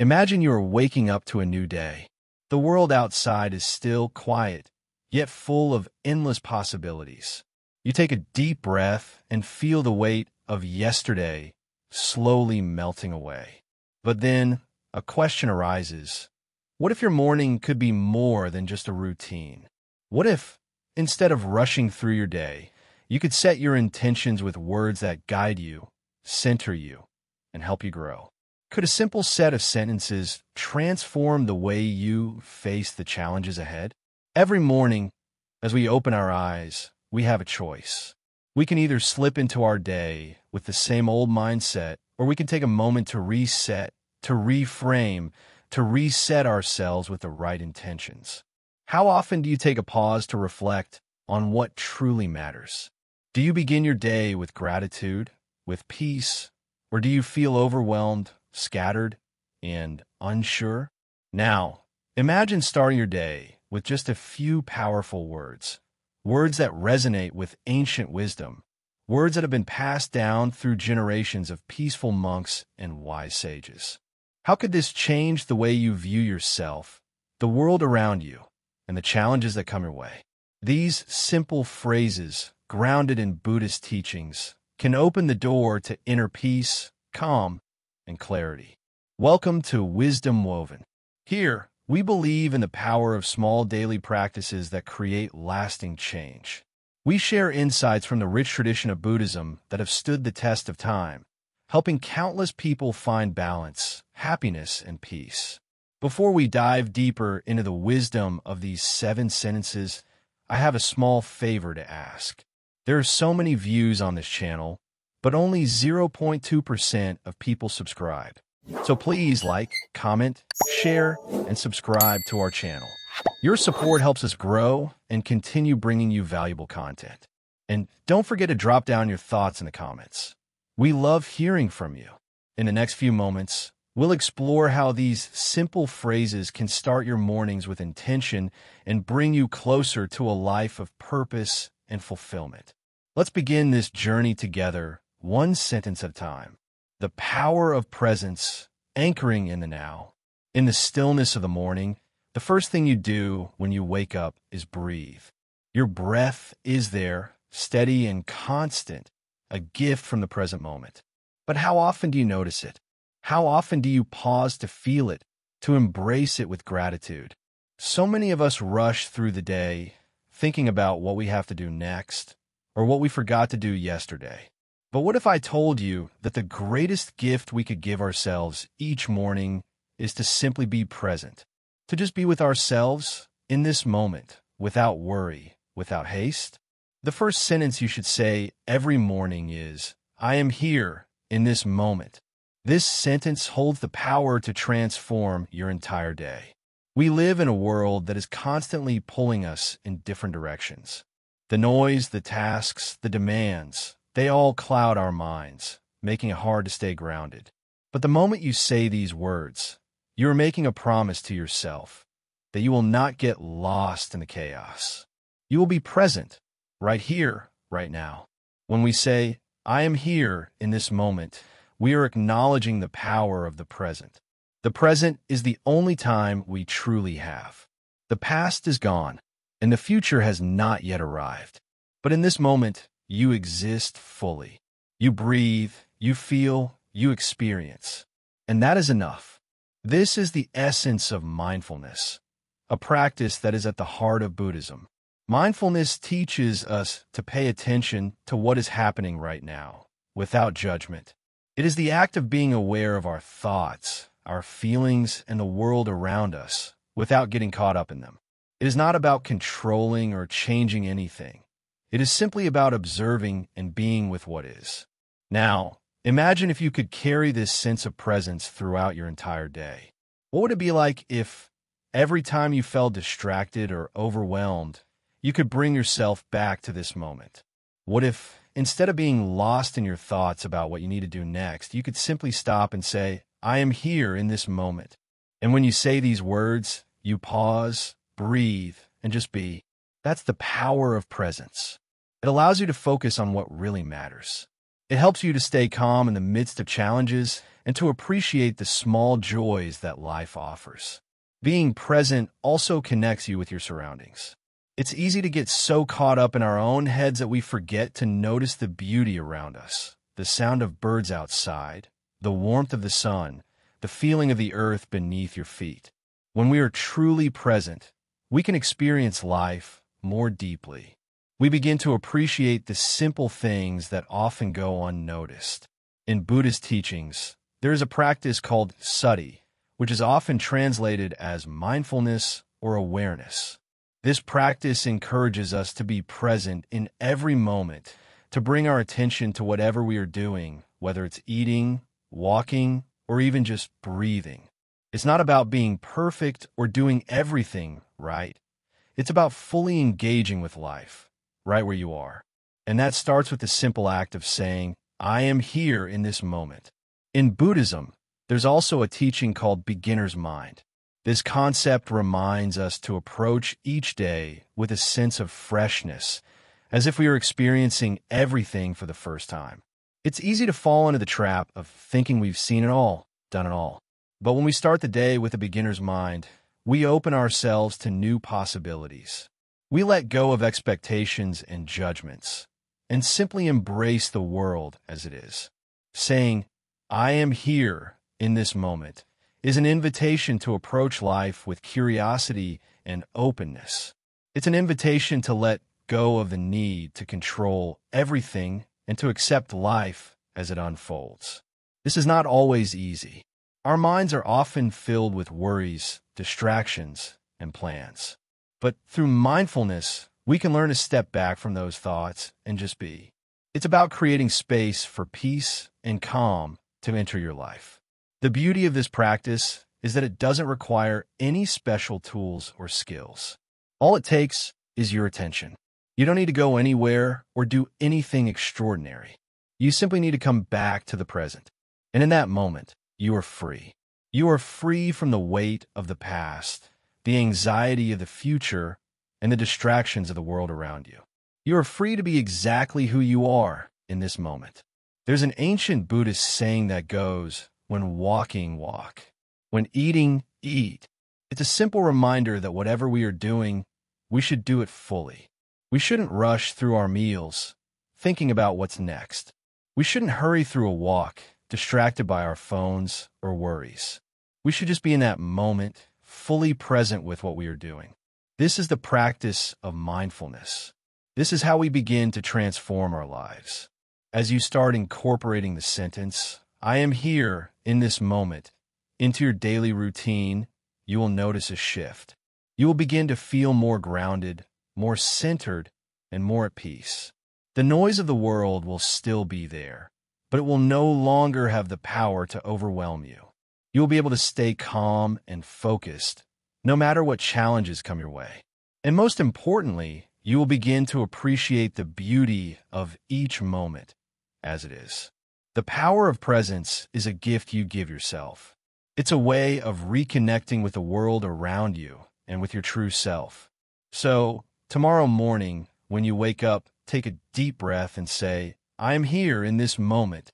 Imagine you are waking up to a new day. The world outside is still quiet, yet full of endless possibilities. You take a deep breath and feel the weight of yesterday slowly melting away. But then a question arises. What if your morning could be more than just a routine? What if, instead of rushing through your day, you could set your intentions with words that guide you, center you, and help you grow? Could a simple set of sentences transform the way you face the challenges ahead? Every morning, as we open our eyes, we have a choice. We can either slip into our day with the same old mindset, or we can take a moment to reset, to reframe, to reset ourselves with the right intentions. How often do you take a pause to reflect on what truly matters? Do you begin your day with gratitude, with peace, or do you feel overwhelmed, scattered, and unsure? Now, imagine starting your day with just a few powerful words. Words that resonate with ancient wisdom. Words that have been passed down through generations of peaceful monks and wise sages. How could this change the way you view yourself, the world around you, and the challenges that come your way? These simple phrases, grounded in Buddhist teachings, can open the door to inner peace, calm, and clarity. Welcome to Wisdom Woven. Here, we believe in the power of small daily practices that create lasting change. We share insights from the rich tradition of Buddhism that have stood the test of time, helping countless people find balance, happiness, and peace. Before we dive deeper into the wisdom of these 7 sentences, I have a small favor to ask. There are so many views on this channel, but only 0.2% of people subscribe. So please like, comment, share, and subscribe to our channel. Your support helps us grow and continue bringing you valuable content. And don't forget to drop down your thoughts in the comments. We love hearing from you. In the next few moments, we'll explore how these simple phrases can start your mornings with intention and bring you closer to a life of purpose and fulfillment. Let's begin this journey together, one sentence at a time. The power of presence, anchoring in the now. In the stillness of the morning, the first thing you do when you wake up is breathe. Your breath is there, steady and constant, a gift from the present moment. But how often do you notice it? How often do you pause to feel it, to embrace it with gratitude? So many of us rush through the day, thinking about what we have to do next, or what we forgot to do yesterday. But what if I told you that the greatest gift we could give ourselves each morning is to simply be present, to just be with ourselves in this moment, without worry, without haste? The first sentence you should say every morning is, I am here in this moment. This sentence holds the power to transform your entire day. We live in a world that is constantly pulling us in different directions. The noise, the tasks, the demands, they all cloud our minds, making it hard to stay grounded. But the moment you say these words, you are making a promise to yourself that you will not get lost in the chaos. You will be present, right here, right now. When we say, I am here in this moment, we are acknowledging the power of the present. The present is the only time we truly have. The past is gone, and the future has not yet arrived. But in this moment, you exist fully. You breathe, you feel, you experience. And that is enough. This is the essence of mindfulness, a practice that is at the heart of Buddhism. Mindfulness teaches us to pay attention to what is happening right now, without judgment. It is the act of being aware of our thoughts, our feelings, and the world around us, without getting caught up in them. It is not about controlling or changing anything. It is simply about observing and being with what is. Now, imagine if you could carry this sense of presence throughout your entire day. What would it be like if every time you felt distracted or overwhelmed, you could bring yourself back to this moment? What if, instead of being lost in your thoughts about what you need to do next, you could simply stop and say, I am here in this moment. And when you say these words, you pause, breathe, and just be. That's the power of presence. It allows you to focus on what really matters. It helps you to stay calm in the midst of challenges and to appreciate the small joys that life offers. Being present also connects you with your surroundings. It's easy to get so caught up in our own heads that we forget to notice the beauty around us, the sound of birds outside, the warmth of the sun, the feeling of the earth beneath your feet. When we are truly present, we can experience life more deeply. We begin to appreciate the simple things that often go unnoticed. In Buddhist teachings, there is a practice called sati, which is often translated as mindfulness or awareness. This practice encourages us to be present in every moment, to bring our attention to whatever we are doing, whether it's eating, walking, or even just breathing. It's not about being perfect or doing everything right. It's about fully engaging with life, right where you are. And that starts with the simple act of saying, I am here in this moment. In Buddhism, there's also a teaching called beginner's mind. This concept reminds us to approach each day with a sense of freshness, as if we are experiencing everything for the first time. It's easy to fall into the trap of thinking we've seen it all, done it all. But when we start the day with a beginner's mind, we open ourselves to new possibilities. We let go of expectations and judgments, and simply embrace the world as it is. Saying, I am here in this moment, is an invitation to approach life with curiosity and openness. It's an invitation to let go of the need to control everything and to accept life as it unfolds. This is not always easy. Our minds are often filled with worries, distractions, and plans. But through mindfulness, we can learn to step back from those thoughts and just be. It's about creating space for peace and calm to enter your life. The beauty of this practice is that it doesn't require any special tools or skills. All it takes is your attention. You don't need to go anywhere or do anything extraordinary. You simply need to come back to the present. And in that moment, you are free. You are free from the weight of the past, the anxiety of the future, and the distractions of the world around you. You are free to be exactly who you are in this moment. There's an ancient Buddhist saying that goes, when walking, walk. When eating, eat. It's a simple reminder that whatever we are doing, we should do it fully. We shouldn't rush through our meals, thinking about what's next. We shouldn't hurry through a walk, distracted by our phones or worries. We should just be in that moment, fully present with what we are doing. This is the practice of mindfulness. This is how we begin to transform our lives. As you start incorporating the sentence, I am here in this moment, into your daily routine, you will notice a shift. You will begin to feel more grounded, more centered, and more at peace. The noise of the world will still be there, but it will no longer have the power to overwhelm you. You will be able to stay calm and focused, no matter what challenges come your way. And most importantly, you will begin to appreciate the beauty of each moment as it is. The power of presence is a gift you give yourself. It's a way of reconnecting with the world around you and with your true self. So, tomorrow morning, when you wake up, take a deep breath and say, I am here in this moment.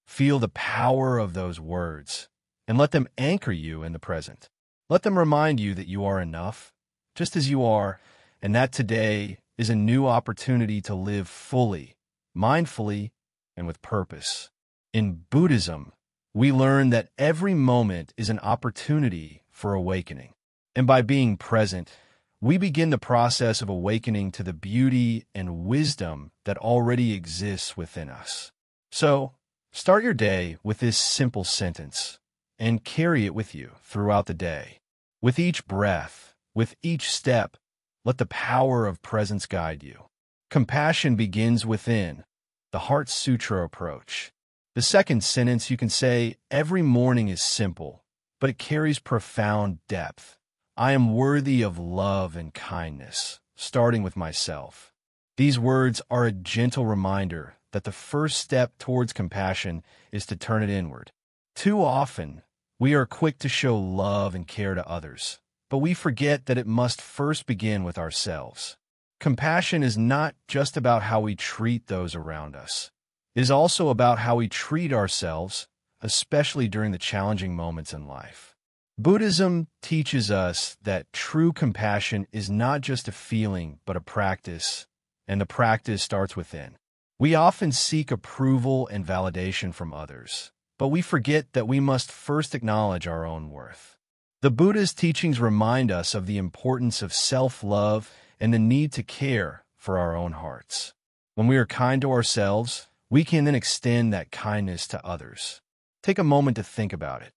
Feel the power of those words and let them anchor you in the present. Let them remind you that you are enough, just as you are, and that today is a new opportunity to live fully, mindfully, and with purpose. In Buddhism, we learn that every moment is an opportunity for awakening. And by being present, we begin the process of awakening to the beauty and wisdom that already exists within us. So, start your day with this simple sentence and carry it with you throughout the day. With each breath, with each step, let the power of presence guide you. Compassion begins within, the Heart Sutra approach. The second sentence you can say every morning is simple, but it carries profound depth. I am worthy of love and kindness, starting with myself. These words are a gentle reminder that the first step towards compassion is to turn it inward. Too often, we are quick to show love and care to others, but we forget that it must first begin with ourselves. Compassion is not just about how we treat those around us. It is also about how we treat ourselves, especially during the challenging moments in life. Buddhism teaches us that true compassion is not just a feeling, but a practice, and the practice starts within. We often seek approval and validation from others, but we forget that we must first acknowledge our own worth. The Buddha's teachings remind us of the importance of self-love and the need to care for our own hearts. When we are kind to ourselves, we can then extend that kindness to others. Take a moment to think about it.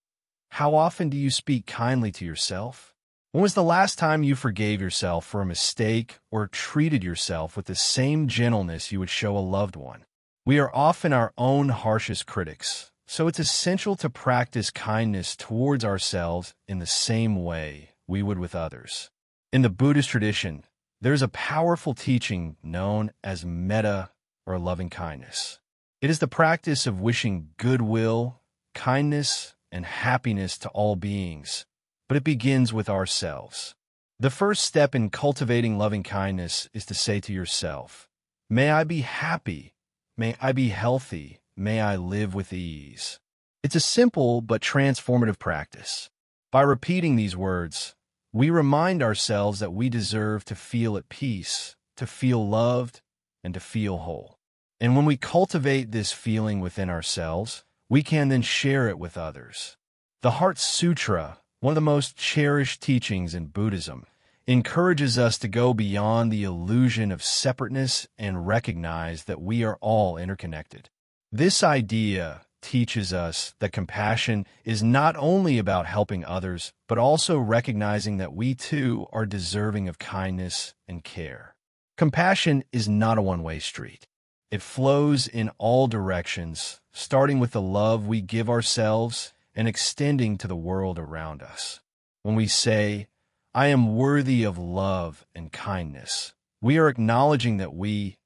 How often do you speak kindly to yourself? When was the last time you forgave yourself for a mistake or treated yourself with the same gentleness you would show a loved one? We are often our own harshest critics, so it's essential to practice kindness towards ourselves in the same way we would with others. In the Buddhist tradition, there's a powerful teaching known as metta, or loving kindness. It is the practice of wishing goodwill, kindness, and happiness to all beings, but it begins with ourselves. The first step in cultivating loving kindness is to say to yourself, "May I be happy, may I be healthy, may I live with ease." It's a simple but transformative practice. By repeating these words, we remind ourselves that we deserve to feel at peace, to feel loved, and to feel whole. And when we cultivate this feeling within ourselves, we can then share it with others. The Heart Sutra, one of the most cherished teachings in Buddhism, encourages us to go beyond the illusion of separateness and recognize that we are all interconnected. This idea teaches us that compassion is not only about helping others, but also recognizing that we too are deserving of kindness and care. Compassion is not a one-way street. It flows in all directions, starting with the love we give ourselves and extending to the world around us. When we say, "I am worthy of love and kindness," we are acknowledging that we,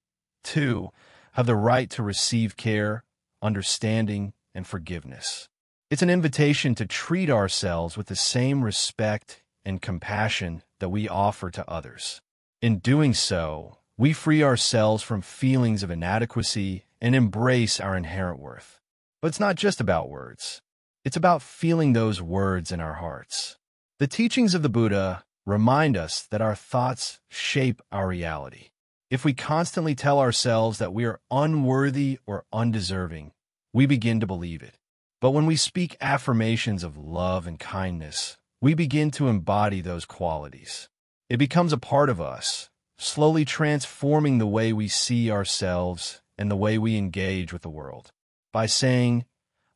too, have the right to receive care, understanding, and forgiveness. It's an invitation to treat ourselves with the same respect and compassion that we offer to others. In doing so, we free ourselves from feelings of inadequacy and embrace our inherent worth. But it's not just about words. It's about feeling those words in our hearts. The teachings of the Buddha remind us that our thoughts shape our reality. If we constantly tell ourselves that we are unworthy or undeserving, we begin to believe it. But when we speak affirmations of love and kindness, we begin to embody those qualities. It becomes a part of us, slowly transforming the way we see ourselves and the way we engage with the world. By saying,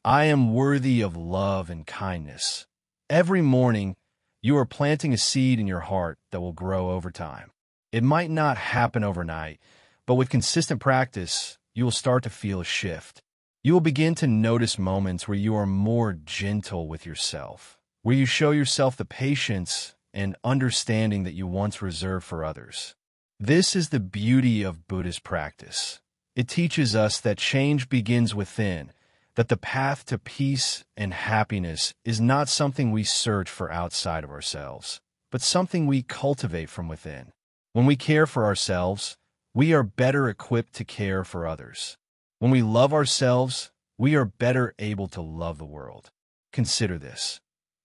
"I am worthy of love and kindness," every morning you are planting a seed in your heart that will grow over time. It might not happen overnight, but with consistent practice, you will start to feel a shift. You will begin to notice moments where you are more gentle with yourself, where you show yourself the patience and understanding that you once reserved for others. This is the beauty of Buddhist practice. It teaches us that change begins within, that the path to peace and happiness is not something we search for outside of ourselves, but something we cultivate from within. When we care for ourselves, we are better equipped to care for others. When we love ourselves, we are better able to love the world. Consider this.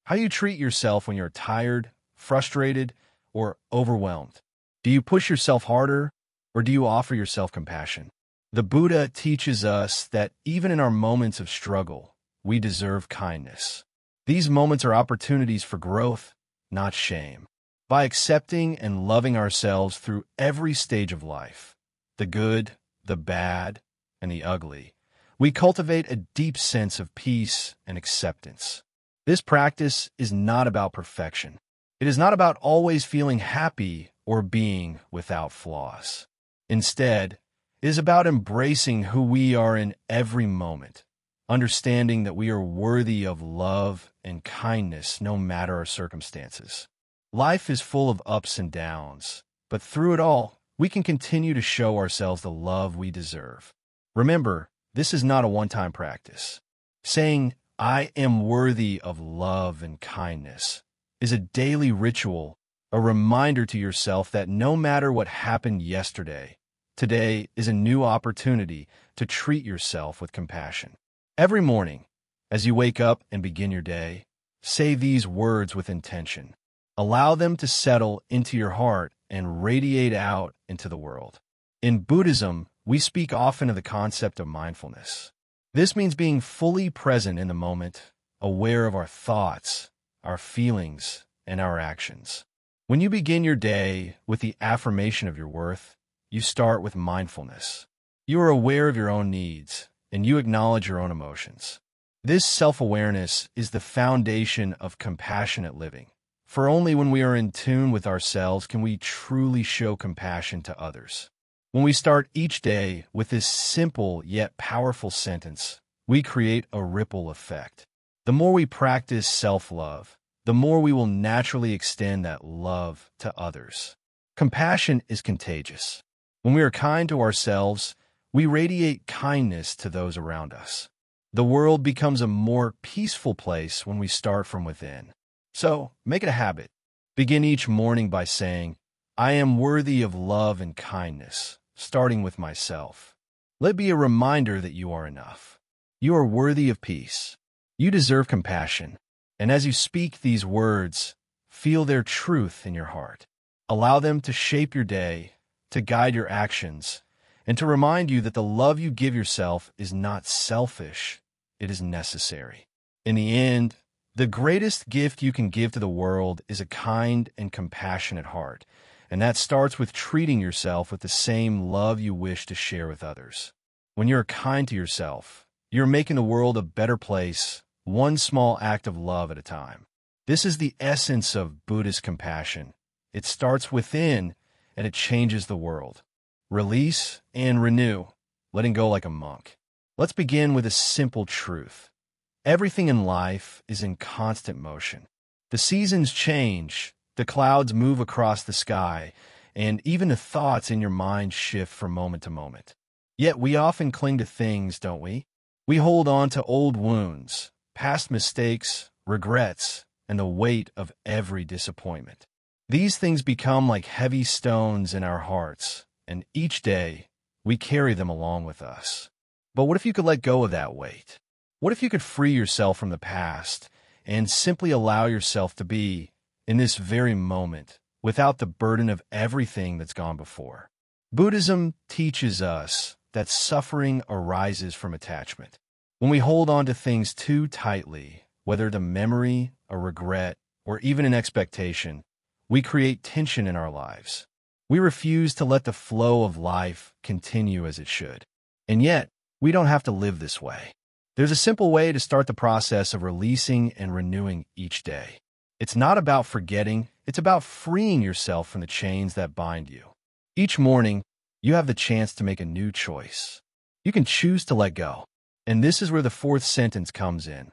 How you treat yourself when you're tired, frustrated, or overwhelmed. Do you push yourself harder, or do you offer yourself compassion? The Buddha teaches us that even in our moments of struggle, we deserve kindness. These moments are opportunities for growth, not shame. By accepting and loving ourselves through every stage of life, the good, the bad, and the ugly, we cultivate a deep sense of peace and acceptance. This practice is not about perfection. It is not about always feeling happy or being without flaws. Instead, it is about embracing who we are in every moment, understanding that we are worthy of love and kindness no matter our circumstances. Life is full of ups and downs, but through it all, we can continue to show ourselves the love we deserve. Remember, this is not a one-time practice. Saying, "I am worthy of love and kindness," is a daily ritual, a reminder to yourself that no matter what happened yesterday, today is a new opportunity to treat yourself with compassion. Every morning, As you wake up and begin your day, say these words with intention. Allow them to settle into your heart and radiate out into the world. In Buddhism, we speak often of the concept of mindfulness. This means being fully present in the moment, aware of our thoughts, our feelings, and our actions. When you begin your day with the affirmation of your worth, you start with mindfulness. You are aware of your own needs, and you acknowledge your own emotions. This self-awareness is the foundation of compassionate living. For only when we are in tune with ourselves can we truly show compassion to others. When we start each day with this simple yet powerful sentence, we create a ripple effect. The more we practice self-love, the more we will naturally extend that love to others. Compassion is contagious. When we are kind to ourselves, we radiate kindness to those around us. The world becomes a more peaceful place when we start from within. So, make it a habit. Begin each morning by saying, I am worthy of love and kindness, starting with myself. Let it be a reminder that you are enough. You are worthy of peace. You deserve compassion. And as you speak these words, feel their truth in your heart. Allow them to shape your day, to guide your actions, and to remind you that the love you give yourself is not selfish. It is necessary. In the end, the greatest gift you can give to the world is a kind and compassionate heart, and that starts with treating yourself with the same love you wish to share with others. When you're kind to yourself, you're making the world a better place, one small act of love at a time. This is the essence of Buddhist compassion. It starts within, and it changes the world. Release and renew, letting go like a monk. Let's begin with a simple truth. Everything in life is in constant motion. The seasons change, the clouds move across the sky, and even the thoughts in your mind shift from moment to moment. Yet we often cling to things, don't we? We hold on to old wounds, past mistakes, regrets, and the weight of every disappointment. These things become like heavy stones in our hearts, and each day we carry them along with us. But what if you could let go of that weight? What if you could free yourself from the past and simply allow yourself to be in this very moment without the burden of everything that's gone before? Buddhism teaches us that suffering arises from attachment. When we hold on to things too tightly, whether the memory, a regret, or even an expectation, we create tension in our lives. We refuse to let the flow of life continue as it should. And yet, we don't have to live this way. There's a simple way to start the process of releasing and renewing each day. It's not about forgetting, it's about freeing yourself from the chains that bind you. Each morning, you have the chance to make a new choice. You can choose to let go. And this is where the fourth sentence comes in.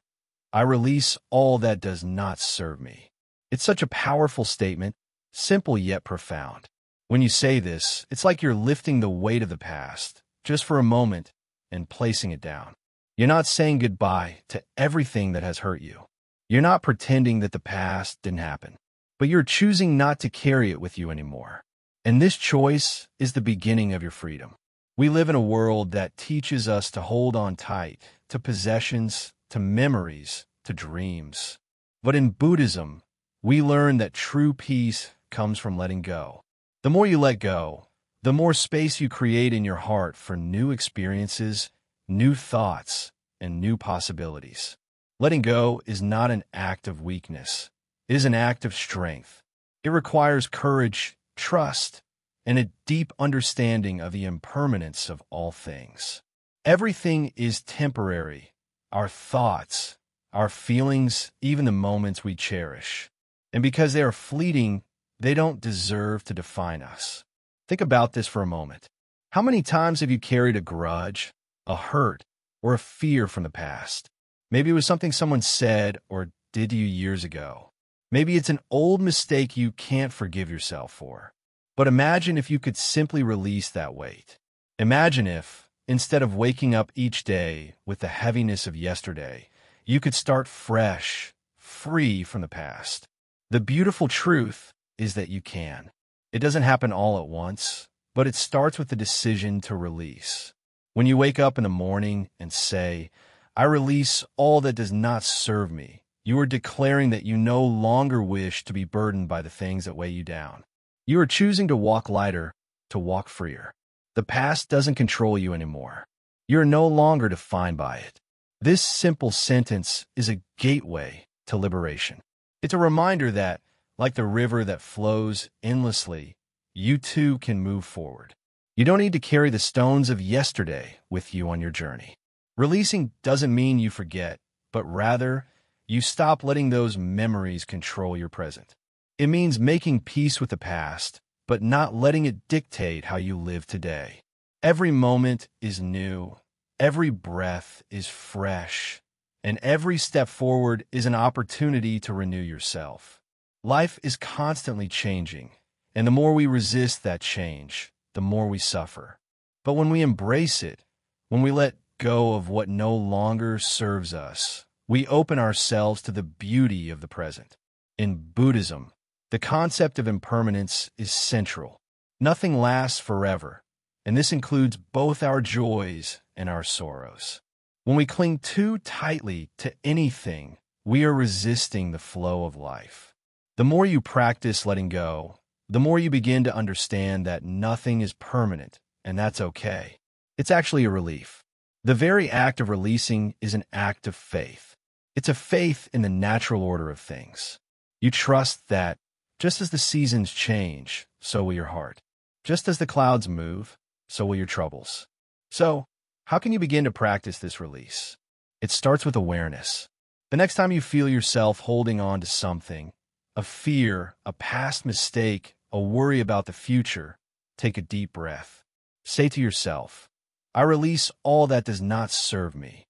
I release all that does not serve me. It's such a powerful statement, simple yet profound. When you say this, it's like you're lifting the weight of the past, just for a moment, and placing it down. You're not saying goodbye to everything that has hurt you. You're not pretending that the past didn't happen, but you're choosing not to carry it with you anymore. And this choice is the beginning of your freedom. We live in a world that teaches us to hold on tight to possessions, to memories, to dreams. But in Buddhism, we learn that true peace comes from letting go. The more you let go, the more space you create in your heart for new experiences, new thoughts, and new possibilities. Letting go is not an act of weakness. It is an act of strength. It requires courage, trust, and a deep understanding of the impermanence of all things. Everything is temporary. Our thoughts, our feelings, even the moments we cherish. And because they are fleeting, they don't deserve to define us. Think about this for a moment. How many times have you carried a grudge, a hurt, or a fear from the past? Maybe it was something someone said or did to you years ago. Maybe it's an old mistake you can't forgive yourself for. But imagine if you could simply release that weight. Imagine if, instead of waking up each day with the heaviness of yesterday, you could start fresh, free from the past. The beautiful truth is that you can. It doesn't happen all at once, but it starts with the decision to release. When you wake up in the morning and say, I release all that does not serve me. You are declaring that you no longer wish to be burdened by the things that weigh you down. You are choosing to walk lighter, to walk freer. The past doesn't control you anymore. You are no longer defined by it. This simple sentence is a gateway to liberation. It's a reminder that, like the river that flows endlessly, you too can move forward. You don't need to carry the stones of yesterday with you on your journey. Releasing doesn't mean you forget, but rather, you stop letting those memories control your present. It means making peace with the past, but not letting it dictate how you live today. Every moment is new, every breath is fresh, and every step forward is an opportunity to renew yourself. Life is constantly changing, and the more we resist that change, the more we suffer. But when we embrace it, when we let go of what no longer serves us, we open ourselves to the beauty of the present. In Buddhism, the concept of impermanence is central. Nothing lasts forever, and this includes both our joys and our sorrows. When we cling too tightly to anything, we are resisting the flow of life. The more you practice letting go, the more you begin to understand that nothing is permanent, and that's okay. It's actually a relief. The very act of releasing is an act of faith. It's a faith in the natural order of things. You trust that, just as the seasons change, so will your heart. Just as the clouds move, so will your troubles. So, how can you begin to practice this release? It starts with awareness. The next time you feel yourself holding on to something, a fear, a past mistake, a worry about the future, take a deep breath. Say to yourself, I release all that does not serve me.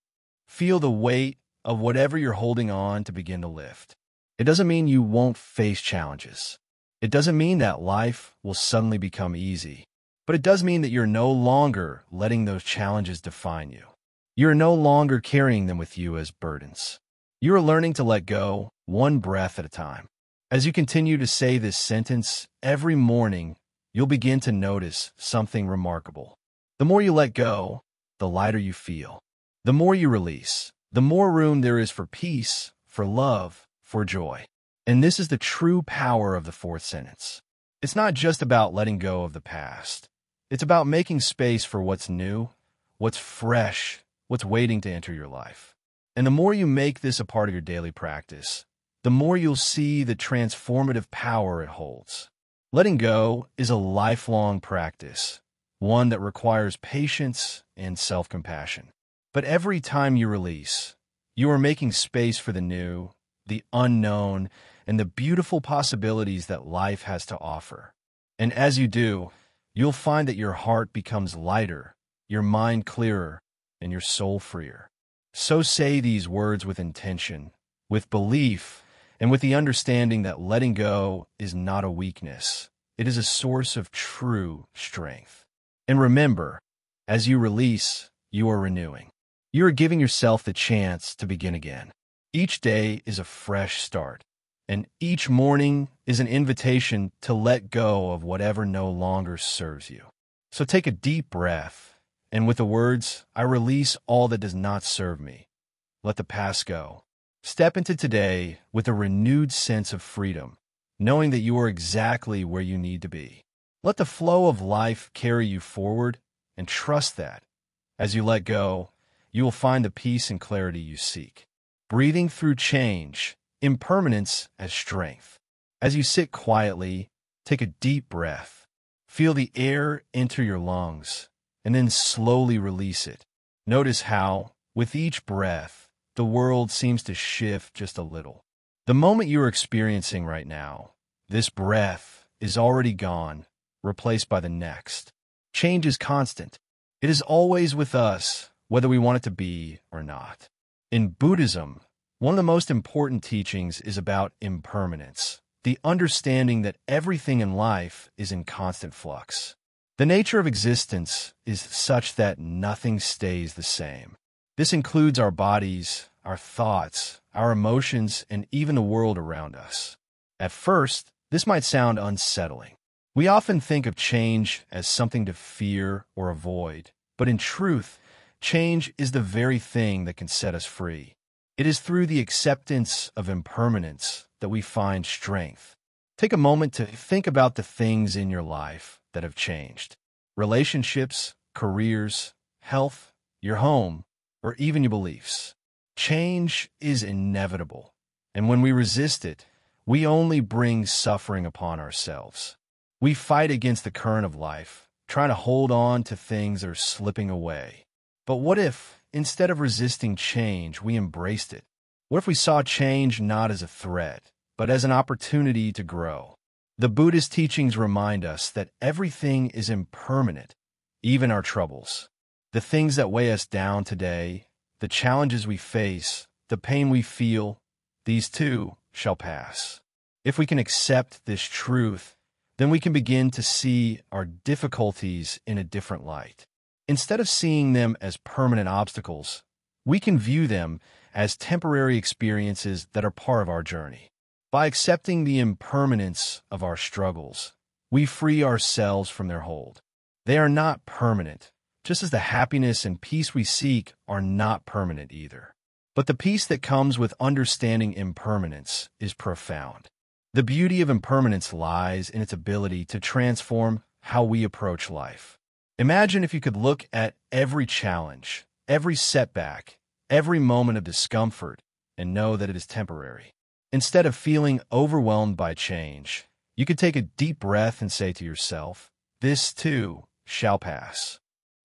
Feel the weight of whatever you're holding on to begin to lift. It doesn't mean you won't face challenges. It doesn't mean that life will suddenly become easy. But it does mean that you're no longer letting those challenges define you. You're no longer carrying them with you as burdens. You are learning to let go, one breath at a time. As you continue to say this sentence every morning, you'll begin to notice something remarkable. The more you let go, the lighter you feel. The more you release, the more room there is for peace, for love, for joy. And this is the true power of the fourth sentence. It's not just about letting go of the past. It's about making space for what's new, what's fresh, what's waiting to enter your life. And the more you make this a part of your daily practice, the more you'll see the transformative power it holds. Letting go is a lifelong practice, one that requires patience and self-compassion. But every time you release, you are making space for the new, the unknown, and the beautiful possibilities that life has to offer. And as you do, you'll find that your heart becomes lighter, your mind clearer, and your soul freer. So say these words with intention, with belief, and with the understanding that letting go is not a weakness. It is a source of true strength. And remember, as you release, you are renewing. You are giving yourself the chance to begin again. Each day is a fresh start, and each morning is an invitation to let go of whatever no longer serves you. So take a deep breath, and with the words, I release all that does not serve me. Let the past go. Step into today with a renewed sense of freedom, knowing that you are exactly where you need to be. Let the flow of life carry you forward, and trust that, as you let go, you will find the peace and clarity you seek. Breathing through change, impermanence as strength. As you sit quietly, take a deep breath. Feel the air enter your lungs, and then slowly release it. Notice how, with each breath, the world seems to shift just a little. The moment you are experiencing right now, this breath is already gone, replaced by the next. Change is constant. It is always with us, whether we want it to be or not. In Buddhism, one of the most important teachings is about impermanence, the understanding that everything in life is in constant flux. The nature of existence is such that nothing stays the same. This includes our bodies, our thoughts, our emotions, and even the world around us. At first, this might sound unsettling. We often think of change as something to fear or avoid, but in truth, Change is the very thing that can set us free. It is through the acceptance of impermanence that we find strength. Take a moment to think about the things in your life that have changed. Relationships, careers, health, your home, or even your beliefs. Change is inevitable, and when we resist it, we only bring suffering upon ourselves. We fight against the current of life, trying to hold on to things that are slipping away. But what if, instead of resisting change, we embraced it? What if we saw change not as a threat, but as an opportunity to grow? The Buddhist teachings remind us that everything is impermanent, even our troubles. The things that weigh us down today, the challenges we face, the pain we feel, these too shall pass. If we can accept this truth, then we can begin to see our difficulties in a different light. Instead of seeing them as permanent obstacles, we can view them as temporary experiences that are part of our journey. By accepting the impermanence of our struggles, we free ourselves from their hold. They are not permanent, just as the happiness and peace we seek are not permanent either. But the peace that comes with understanding impermanence is profound. The beauty of impermanence lies in its ability to transform how we approach life. Imagine if you could look at every challenge, every setback, every moment of discomfort, and know that it is temporary. Instead of feeling overwhelmed by change, you could take a deep breath and say to yourself, "This too shall pass."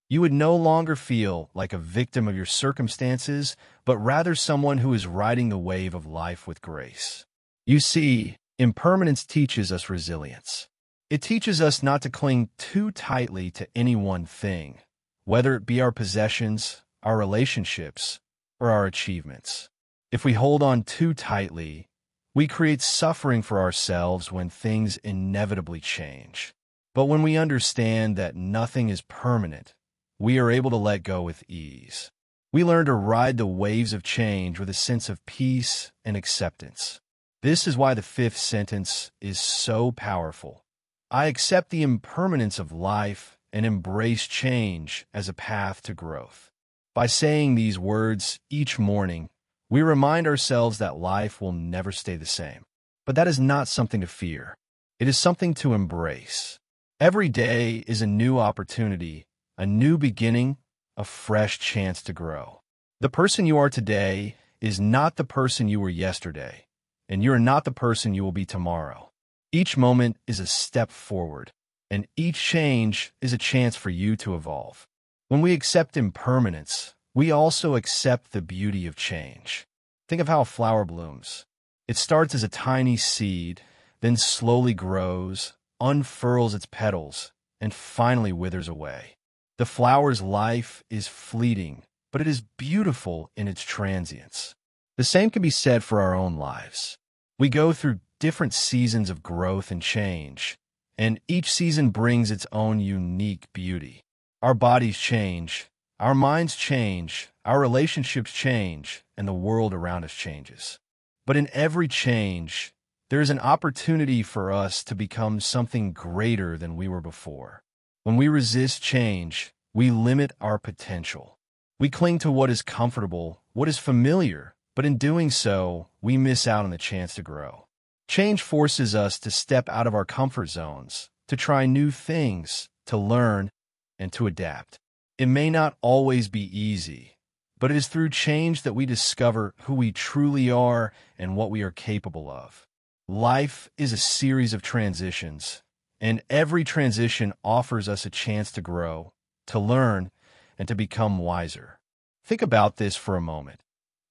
You would no longer feel like a victim of your circumstances, but rather someone who is riding the wave of life with grace. You see, impermanence teaches us resilience. It teaches us not to cling too tightly to any one thing, whether it be our possessions, our relationships, or our achievements. If we hold on too tightly, we create suffering for ourselves when things inevitably change. But when we understand that nothing is permanent, we are able to let go with ease. We learn to ride the waves of change with a sense of peace and acceptance. This is why the fifth sentence is so powerful. I accept the impermanence of life and embrace change as a path to growth. By saying these words each morning, we remind ourselves that life will never stay the same. But that is not something to fear. It is something to embrace. Every day is a new opportunity, a new beginning, a fresh chance to grow. The person you are today is not the person you were yesterday, and you are not the person you will be tomorrow. Each moment is a step forward, and each change is a chance for you to evolve. When we accept impermanence, we also accept the beauty of change. Think of how a flower blooms. It starts as a tiny seed, then slowly grows, unfurls its petals, and finally withers away. The flower's life is fleeting, but it is beautiful in its transience. The same can be said for our own lives. We go through different seasons of growth and change, and each season brings its own unique beauty. Our bodies change, our minds change, our relationships change, and the world around us changes. But in every change, there is an opportunity for us to become something greater than we were before. When we resist change, we limit our potential. We cling to what is comfortable, what is familiar, but in doing so, we miss out on the chance to grow. Change forces us to step out of our comfort zones, to try new things, to learn, and to adapt. It may not always be easy, but it is through change that we discover who we truly are and what we are capable of. Life is a series of transitions, and every transition offers us a chance to grow, to learn, and to become wiser. Think about this for a moment.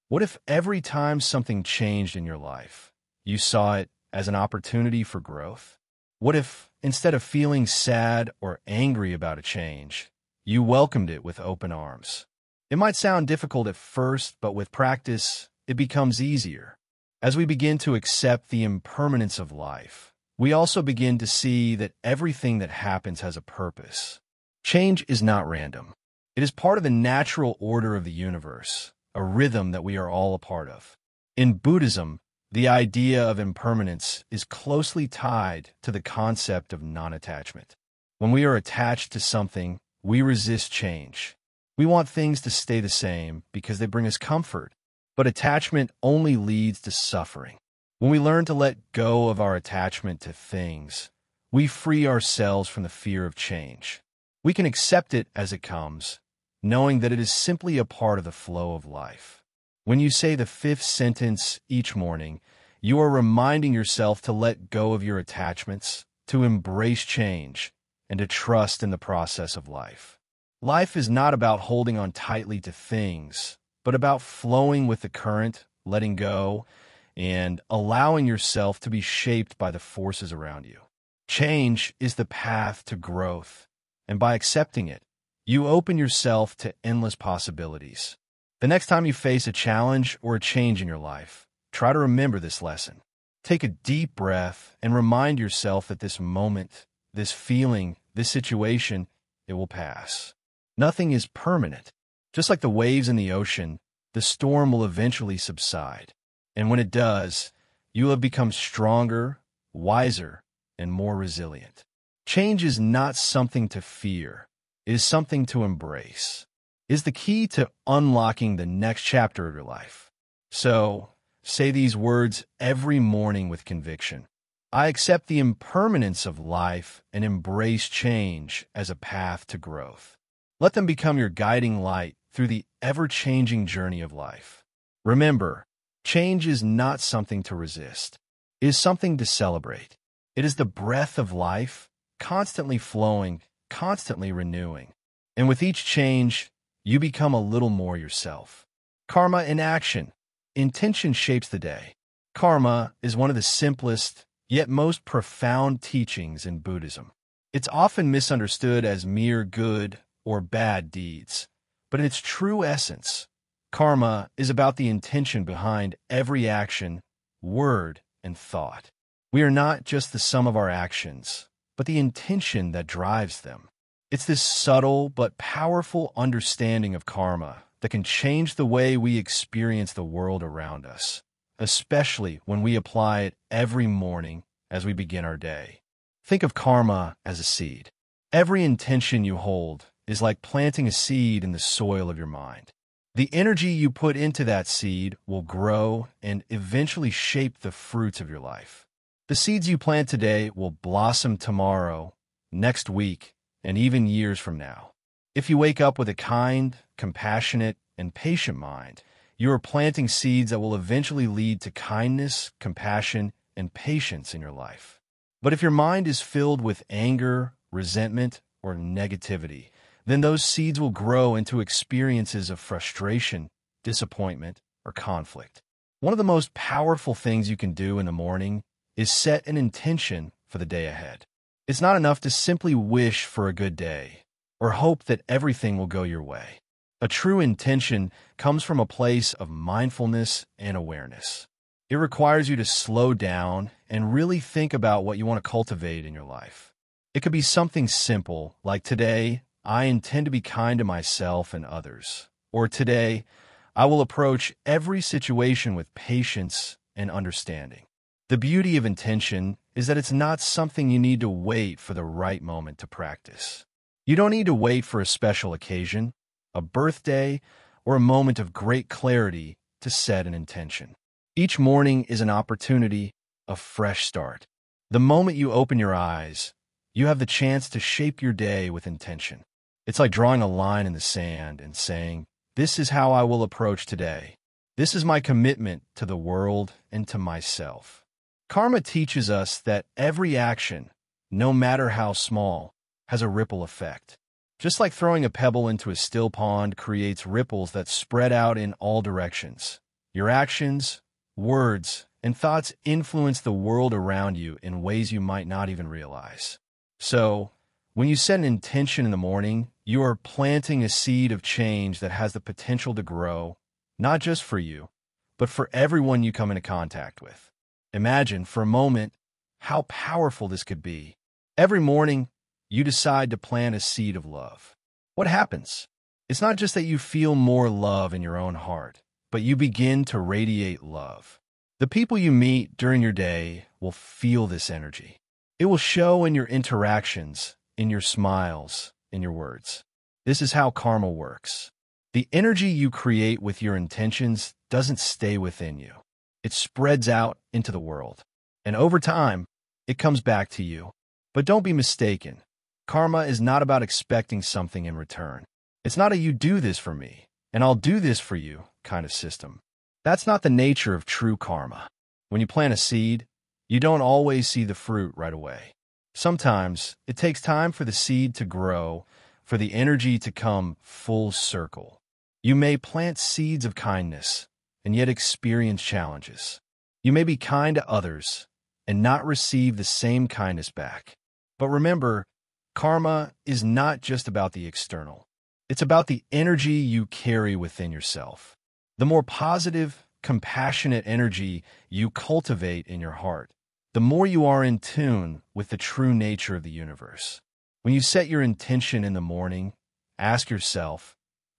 What if every time something changed in your life, you saw it as an opportunity for growth? What if, instead of feeling sad or angry about a change, you welcomed it with open arms? It might sound difficult at first, but with practice, it becomes easier. As we begin to accept the impermanence of life, we also begin to see that everything that happens has a purpose. Change is not random. It is part of the natural order of the universe, a rhythm that we are all a part of. In Buddhism, the idea of impermanence is closely tied to the concept of non-attachment. When we are attached to something, we resist change. We want things to stay the same because they bring us comfort, but attachment only leads to suffering. When we learn to let go of our attachment to things, we free ourselves from the fear of change. We can accept it as it comes, knowing that it is simply a part of the flow of life. When you say the fifth sentence each morning, you are reminding yourself to let go of your attachments, to embrace change, and to trust in the process of life. Life is not about holding on tightly to things, but about flowing with the current, letting go, and allowing yourself to be shaped by the forces around you. Change is the path to growth, and by accepting it, you open yourself to endless possibilities. The next time you face a challenge or a change in your life, try to remember this lesson. Take a deep breath and remind yourself that this moment, this feeling, this situation, it will pass. Nothing is permanent. Just like the waves in the ocean, the storm will eventually subside. And when it does, you will have become stronger, wiser, and more resilient. Change is not something to fear. It is something to embrace. It is the key to unlocking the next chapter of your life. So, say these words every morning with conviction. I accept the impermanence of life and embrace change as a path to growth. Let them become your guiding light through the ever-changing journey of life. Remember, change is not something to resist. It is something to celebrate. It is the breath of life, constantly flowing, constantly renewing. And with each change, you become a little more yourself. Karma in action. Intention shapes the day. Karma is one of the simplest, yet most profound teachings in Buddhism. It's often misunderstood as mere good or bad deeds, but in its true essence, karma is about the intention behind every action, word, and thought. We are not just the sum of our actions, but the intention that drives them. It's this subtle but powerful understanding of karma that can change the way we experience the world around us, especially when we apply it every morning as we begin our day. Think of karma as a seed. Every intention you hold is like planting a seed in the soil of your mind. The energy you put into that seed will grow and eventually shape the fruits of your life. The seeds you plant today will blossom tomorrow, next week, and even years from now. If you wake up with a kind, compassionate, and patient mind, you are planting seeds that will eventually lead to kindness, compassion, and patience in your life. But if your mind is filled with anger, resentment, or negativity, then those seeds will grow into experiences of frustration, disappointment, or conflict. One of the most powerful things you can do in the morning is set an intention for the day ahead. It's not enough to simply wish for a good day or hope that everything will go your way. A true intention comes from a place of mindfulness and awareness. It requires you to slow down and really think about what you want to cultivate in your life. It could be something simple like today, I intend to be kind to myself and others. Or today, I will approach every situation with patience and understanding. The beauty of intention is that it's not something you need to wait for the right moment to practice. You don't need to wait for a special occasion, a birthday, or a moment of great clarity to set an intention. Each morning is an opportunity, a fresh start. The moment you open your eyes, you have the chance to shape your day with intention. It's like drawing a line in the sand and saying, "This is how I will approach today. This is my commitment to the world and to myself." Karma teaches us that every action, no matter how small, has a ripple effect. Just like throwing a pebble into a still pond creates ripples that spread out in all directions. Your actions, words, and thoughts influence the world around you in ways you might not even realize. So, when you set an intention in the morning, you are planting a seed of change that has the potential to grow, not just for you, but for everyone you come into contact with. Imagine for a moment how powerful this could be. Every morning, you decide to plant a seed of love. What happens? It's not just that you feel more love in your own heart, but you begin to radiate love. The people you meet during your day will feel this energy. It will show in your interactions, in your smiles, in your words. This is how karma works. The energy you create with your intentions doesn't stay within you. It spreads out into the world. And over time, it comes back to you. But don't be mistaken. Karma is not about expecting something in return. It's not a "you do this for me, and I'll do this for you" kind of system. That's not the nature of true karma. When you plant a seed, you don't always see the fruit right away. Sometimes it takes time for the seed to grow, for the energy to come full circle. You may plant seeds of kindness and yet experience challenges. You may be kind to others and not receive the same kindness back. But remember, karma is not just about the external. It's about the energy you carry within yourself. The more positive, compassionate energy you cultivate in your heart, the more you are in tune with the true nature of the universe. When you set your intention in the morning, ask yourself,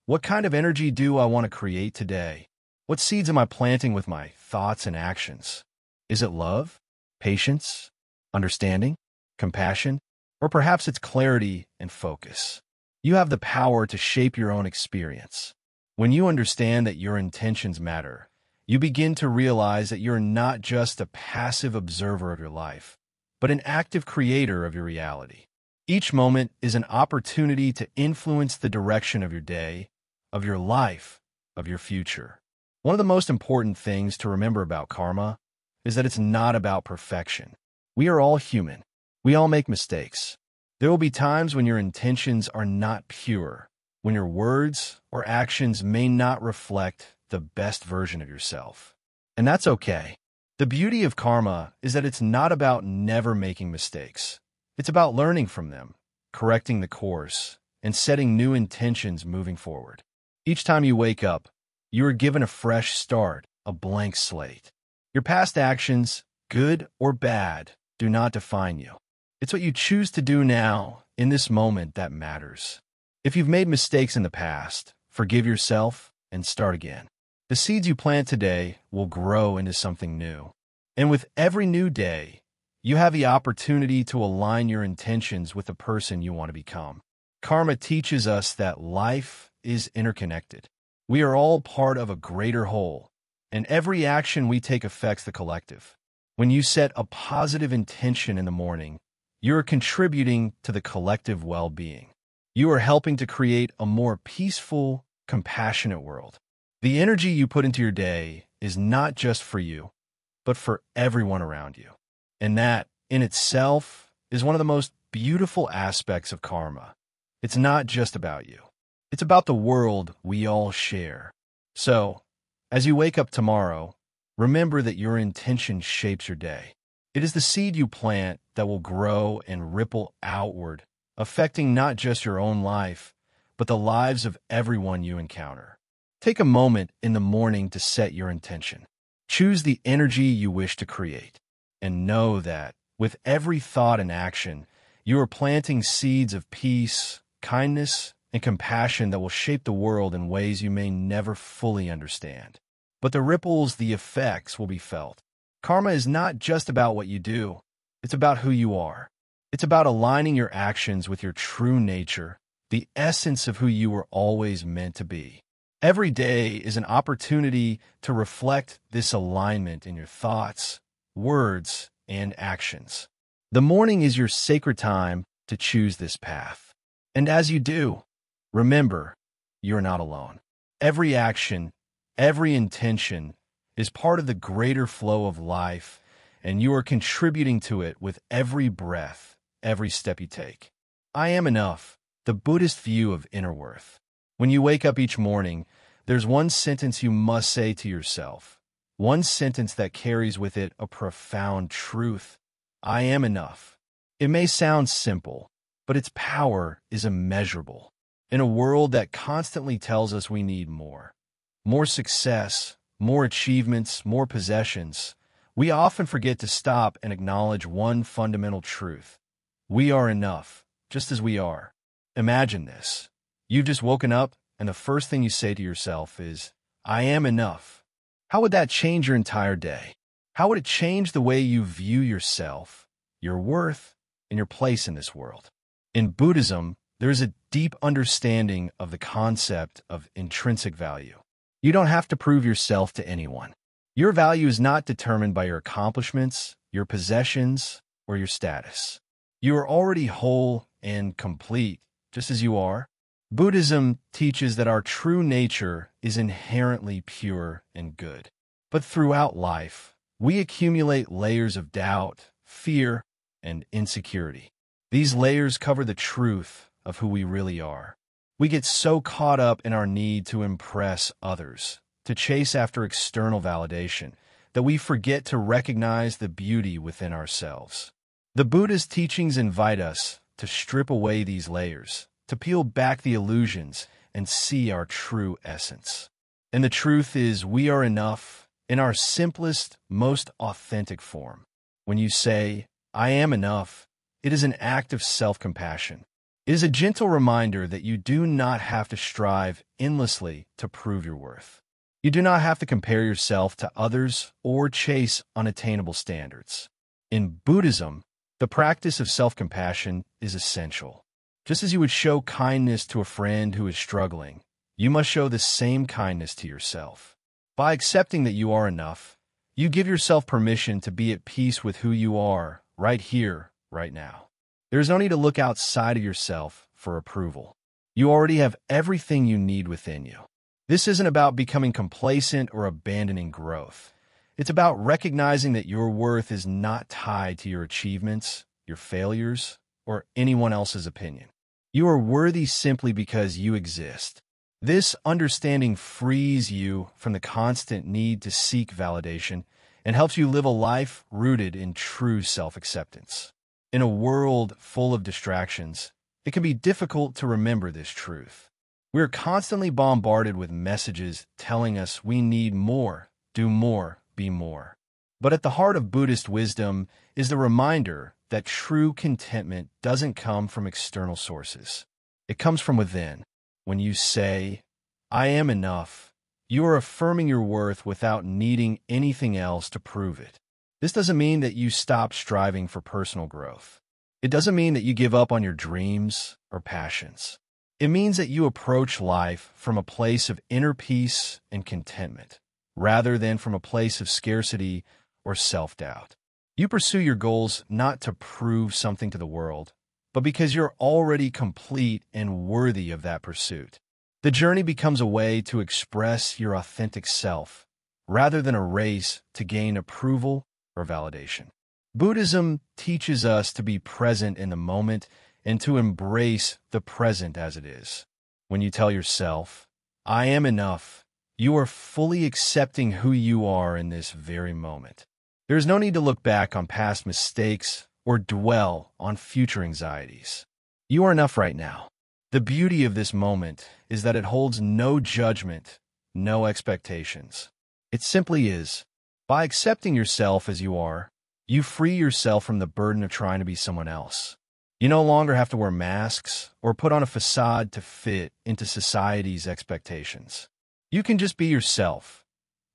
what kind of energy do I want to create today? What seeds am I planting with my thoughts and actions? Is it love, patience, understanding, compassion, or perhaps it's clarity and focus? You have the power to shape your own experience. When you understand that your intentions matter, you begin to realize that you're not just a passive observer of your life, but an active creator of your reality. Each moment is an opportunity to influence the direction of your day, of your life, of your future. One of the most important things to remember about karma is that it's not about perfection. We are all human. We all make mistakes. There will be times when your intentions are not pure, when your words or actions may not reflect the best version of yourself. And that's okay. The beauty of karma is that it's not about never making mistakes. It's about learning from them, correcting the course, and setting new intentions moving forward. Each time you wake up, you are given a fresh start, a blank slate. Your past actions, good or bad, do not define you. It's what you choose to do now, in this moment, that matters. If you've made mistakes in the past, forgive yourself and start again. The seeds you plant today will grow into something new. And with every new day, you have the opportunity to align your intentions with the person you want to become. Karma teaches us that life is interconnected. We are all part of a greater whole, and every action we take affects the collective. When you set a positive intention in the morning, you are contributing to the collective well-being. You are helping to create a more peaceful, compassionate world. The energy you put into your day is not just for you, but for everyone around you. And that, in itself, is one of the most beautiful aspects of karma. It's not just about you. It's about the world we all share. So, as you wake up tomorrow, remember that your intention shapes your day. It is the seed you plant that will grow and ripple outward, affecting not just your own life, but the lives of everyone you encounter. Take a moment in the morning to set your intention. Choose the energy you wish to create, and know that, with every thought and action, you are planting seeds of peace, kindness, and compassion that will shape the world in ways you may never fully understand. But the ripples, the effects, will be felt. Karma is not just about what you do. It's about who you are. It's about aligning your actions with your true nature, the essence of who you were always meant to be. Every day is an opportunity to reflect this alignment in your thoughts, words, and actions. The morning is your sacred time to choose this path. And as you do, remember, you're not alone. Every action, every intention is part of the greater flow of life, and you are contributing to it with every breath, every step you take. I am enough, the Buddhist view of inner worth. When you wake up each morning, there's one sentence you must say to yourself, one sentence that carries with it a profound truth. I am enough. It may sound simple, but its power is immeasurable. In a world that constantly tells us we need more success, more achievements, more possessions, we often forget to stop and acknowledge one fundamental truth. We are enough, just as we are. Imagine this. You've just woken up, and the first thing you say to yourself is, I am enough. How would that change your entire day? How would it change the way you view yourself, your worth, and your place in this world? In Buddhism, There is a deep understanding of the concept of intrinsic value. You don't have to prove yourself to anyone. Your value is not determined by your accomplishments, your possessions, or your status. You are already whole and complete, just as you are. Buddhism teaches that our true nature is inherently pure and good. But throughout life, we accumulate layers of doubt, fear, and insecurity. These layers cover the truth of who we really are. We get so caught up in our need to impress others, to chase after external validation, that we forget to recognize the beauty within ourselves. The Buddha's teachings invite us to strip away these layers, to peel back the illusions and see our true essence. And the truth is, we are enough in our simplest, most authentic form. When you say, "I am enough," it is an act of self-compassion. It is a gentle reminder that you do not have to strive endlessly to prove your worth. You do not have to compare yourself to others or chase unattainable standards. In Buddhism, the practice of self-compassion is essential. Just as you would show kindness to a friend who is struggling, you must show the same kindness to yourself. By accepting that you are enough, you give yourself permission to be at peace with who you are, right here, right now. There is no need to look outside of yourself for approval. You already have everything you need within you. This isn't about becoming complacent or abandoning growth. It's about recognizing that your worth is not tied to your achievements, your failures, or anyone else's opinion. You are worthy simply because you exist. This understanding frees you from the constant need to seek validation and helps you live a life rooted in true self-acceptance. In a world full of distractions, it can be difficult to remember this truth. We are constantly bombarded with messages telling us we need more, do more, be more. But at the heart of Buddhist wisdom is the reminder that true contentment doesn't come from external sources. It comes from within. When you say, "I am enough," you are affirming your worth without needing anything else to prove it. This doesn't mean that you stop striving for personal growth. It doesn't mean that you give up on your dreams or passions. It means that you approach life from a place of inner peace and contentment, rather than from a place of scarcity or self-doubt. You pursue your goals not to prove something to the world, but because you're already complete and worthy of that pursuit. The journey becomes a way to express your authentic self, rather than a race to gain approval or validation. Buddhism teaches us to be present in the moment and to embrace the present as it is. When you tell yourself, "I am enough," you are fully accepting who you are in this very moment. There is no need to look back on past mistakes or dwell on future anxieties. You are enough right now. The beauty of this moment is that it holds no judgment, no expectations. It simply is. By accepting yourself as you are, you free yourself from the burden of trying to be someone else. You no longer have to wear masks or put on a facade to fit into society's expectations. You can just be yourself,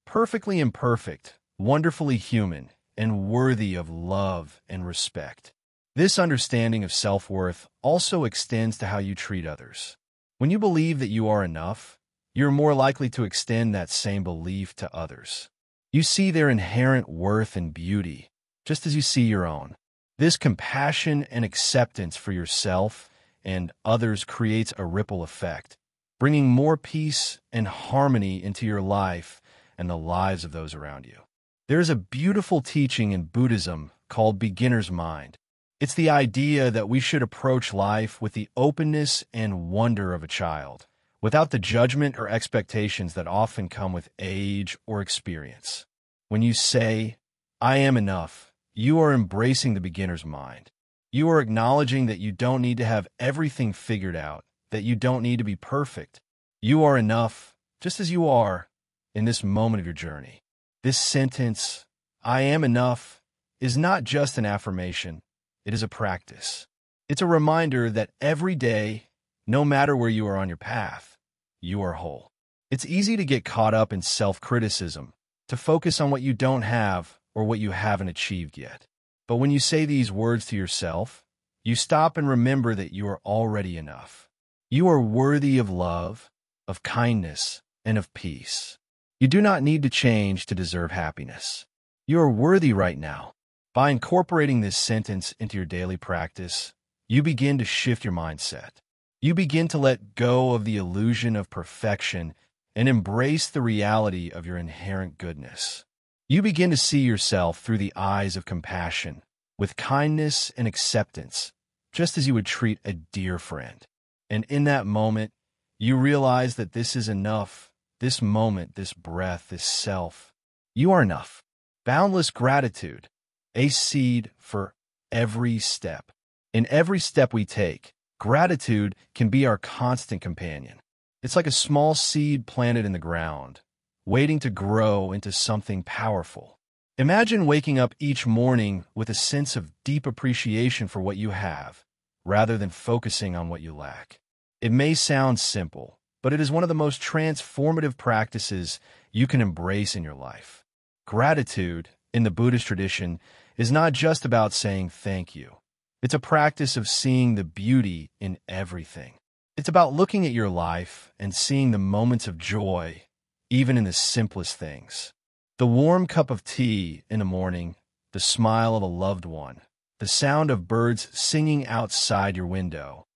perfectly imperfect, wonderfully human, and worthy of love and respect. This understanding of self-worth also extends to how you treat others. When you believe that you are enough, you're more likely to extend that same belief to others. You see their inherent worth and beauty, just as you see your own. This compassion and acceptance for yourself and others creates a ripple effect, bringing more peace and harmony into your life and the lives of those around you. There is a beautiful teaching in Buddhism called beginner's mind. It's the idea that we should approach life with the openness and wonder of a child, without the judgment or expectations that often come with age or experience. When you say, "I am enough," you are embracing the beginner's mind. You are acknowledging that you don't need to have everything figured out, that you don't need to be perfect. You are enough, just as you are, in this moment of your journey. This sentence, "I am enough," is not just an affirmation, it is a practice. It's a reminder that every day, no matter where you are on your path, you are whole. It's easy to get caught up in self-criticism, to focus on what you don't have or what you haven't achieved yet. But when you say these words to yourself, You stop and remember that you are already enough. You are worthy of love, of kindness, and of peace. You do not need to change to deserve happiness. You are worthy right now. By incorporating this sentence into your daily practice, you begin to shift your mindset. You begin to let go of the illusion of perfection and embrace the reality of your inherent goodness. You begin to see yourself through the eyes of compassion, with kindness and acceptance, just as you would treat a dear friend. And in that moment, you realize that this is enough, this moment, this breath, this self. You are enough. Boundless gratitude, a seed for every step. In every step we take, gratitude can be our constant companion. It's like a small seed planted in the ground, waiting to grow into something powerful. Imagine waking up each morning with a sense of deep appreciation for what you have, rather than focusing on what you lack. It may sound simple, but it is one of the most transformative practices you can embrace in your life. Gratitude, in the Buddhist tradition, is not just about saying thank you. It's a practice of seeing the beauty in everything. It's about looking at your life and seeing the moments of joy, even in the simplest things. The warm cup of tea in the morning, the smile of a loved one, the sound of birds singing outside your window.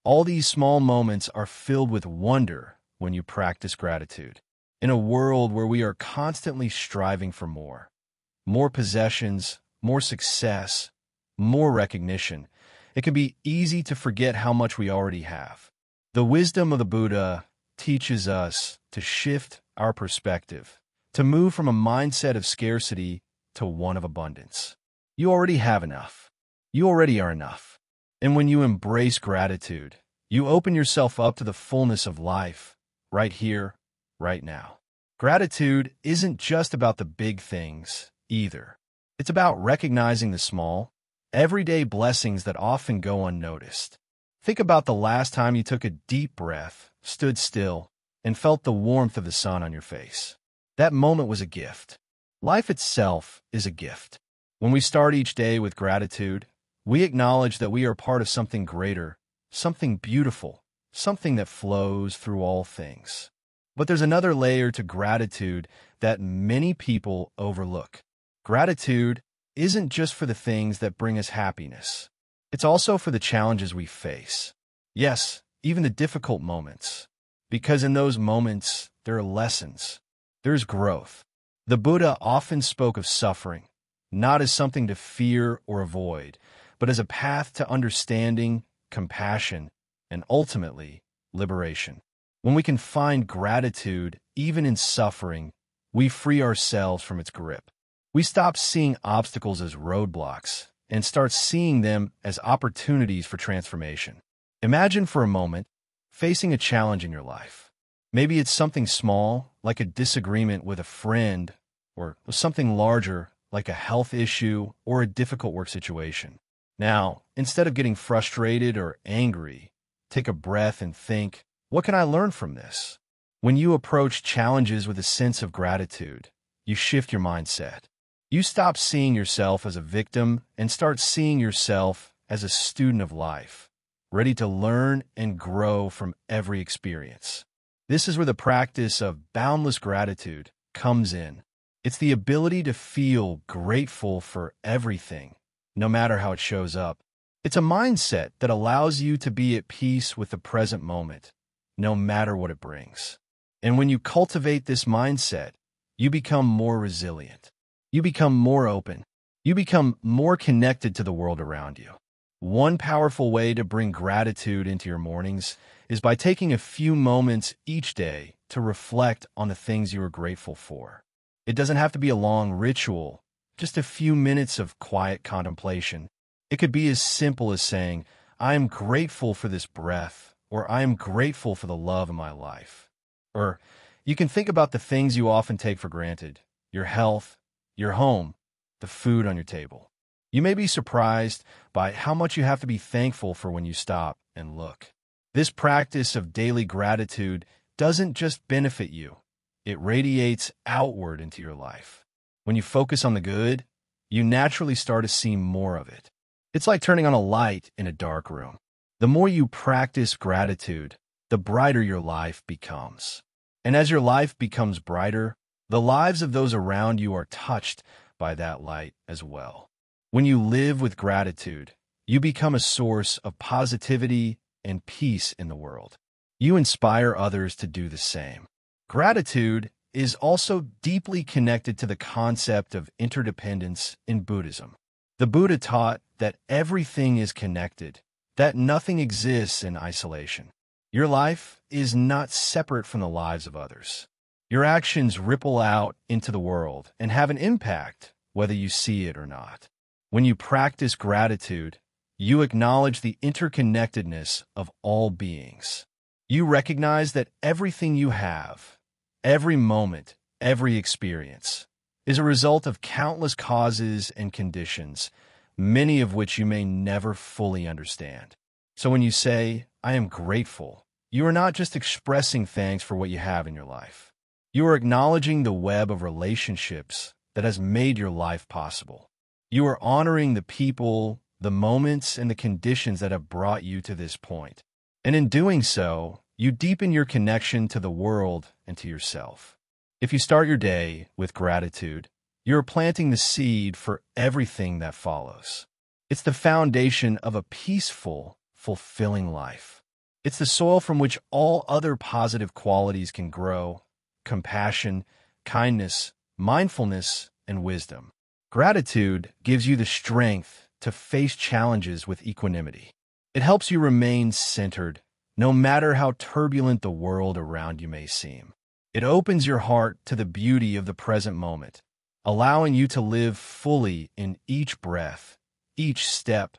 All these small moments are filled with wonder when you practice gratitude. In a world where we are constantly striving for more possessions, more success, more recognition, it can be easy to forget how much we already have. The wisdom of the Buddha teaches us to shift our perspective, to move from a mindset of scarcity to one of abundance. You already have enough. You already are enough. And when you embrace gratitude, you open yourself up to the fullness of life, right here, right now. Gratitude isn't just about the big things, either. It's about recognizing the small, everyday blessings that often go unnoticed. Think about the last time you took a deep breath, stood still, and felt the warmth of the sun on your face. That moment was a gift. Life itself is a gift. When we start each day with gratitude, we acknowledge that we are part of something greater, something beautiful, something that flows through all things. But there's another layer to gratitude that many people overlook. Gratitude isn't just for the things that bring us happiness. It's also for the challenges we face. Yes, even the difficult moments. Because in those moments, there are lessons. There's growth. The Buddha often spoke of suffering, not as something to fear or avoid, but as a path to understanding, compassion, and ultimately, liberation. When we can find gratitude, even in suffering, we free ourselves from its grip. We stop seeing obstacles as roadblocks and start seeing them as opportunities for transformation. Imagine for a moment facing a challenge in your life. Maybe it's something small, like a disagreement with a friend, or something larger, like a health issue or a difficult work situation. Now, instead of getting frustrated or angry, take a breath and think, what can I learn from this? When you approach challenges with a sense of gratitude, you shift your mindset. You stop seeing yourself as a victim and start seeing yourself as a student of life, ready to learn and grow from every experience. This is where the practice of boundless gratitude comes in. It's the ability to feel grateful for everything, no matter how it shows up. It's a mindset that allows you to be at peace with the present moment, no matter what it brings. And when you cultivate this mindset, you become more resilient. You become more open. You become more connected to the world around you. One powerful way to bring gratitude into your mornings is by taking a few moments each day to reflect on the things you are grateful for. It doesn't have to be a long ritual, just a few minutes of quiet contemplation. It could be as simple as saying, I am grateful for this breath, or I am grateful for the love in my life. Or you can think about the things you often take for granted, your health, your home, the food on your table. You may be surprised by how much you have to be thankful for when you stop and look. This practice of daily gratitude doesn't just benefit you, it radiates outward into your life. When you focus on the good, you naturally start to see more of it. It's like turning on a light in a dark room. The more you practice gratitude, the brighter your life becomes. And as your life becomes brighter, the lives of those around you are touched by that light as well. When you live with gratitude, you become a source of positivity and peace in the world. You inspire others to do the same. Gratitude is also deeply connected to the concept of interdependence in Buddhism. The Buddha taught that everything is connected, that nothing exists in isolation. Your life is not separate from the lives of others. Your actions ripple out into the world and have an impact, whether you see it or not. When you practice gratitude, you acknowledge the interconnectedness of all beings. You recognize that everything you have, every moment, every experience, is a result of countless causes and conditions, many of which you may never fully understand. So when you say, "I am grateful," you are not just expressing thanks for what you have in your life. You are acknowledging the web of relationships that has made your life possible. You are honoring the people, the moments, and the conditions that have brought you to this point. And in doing so, you deepen your connection to the world and to yourself. If you start your day with gratitude, you're planting the seed for everything that follows. It's the foundation of a peaceful, fulfilling life. It's the soil from which all other positive qualities can grow: compassion, kindness, mindfulness, and wisdom. Gratitude gives you the strength to face challenges with equanimity. It helps you remain centered, no matter how turbulent the world around you may seem. It opens your heart to the beauty of the present moment, allowing you to live fully in each breath, each step,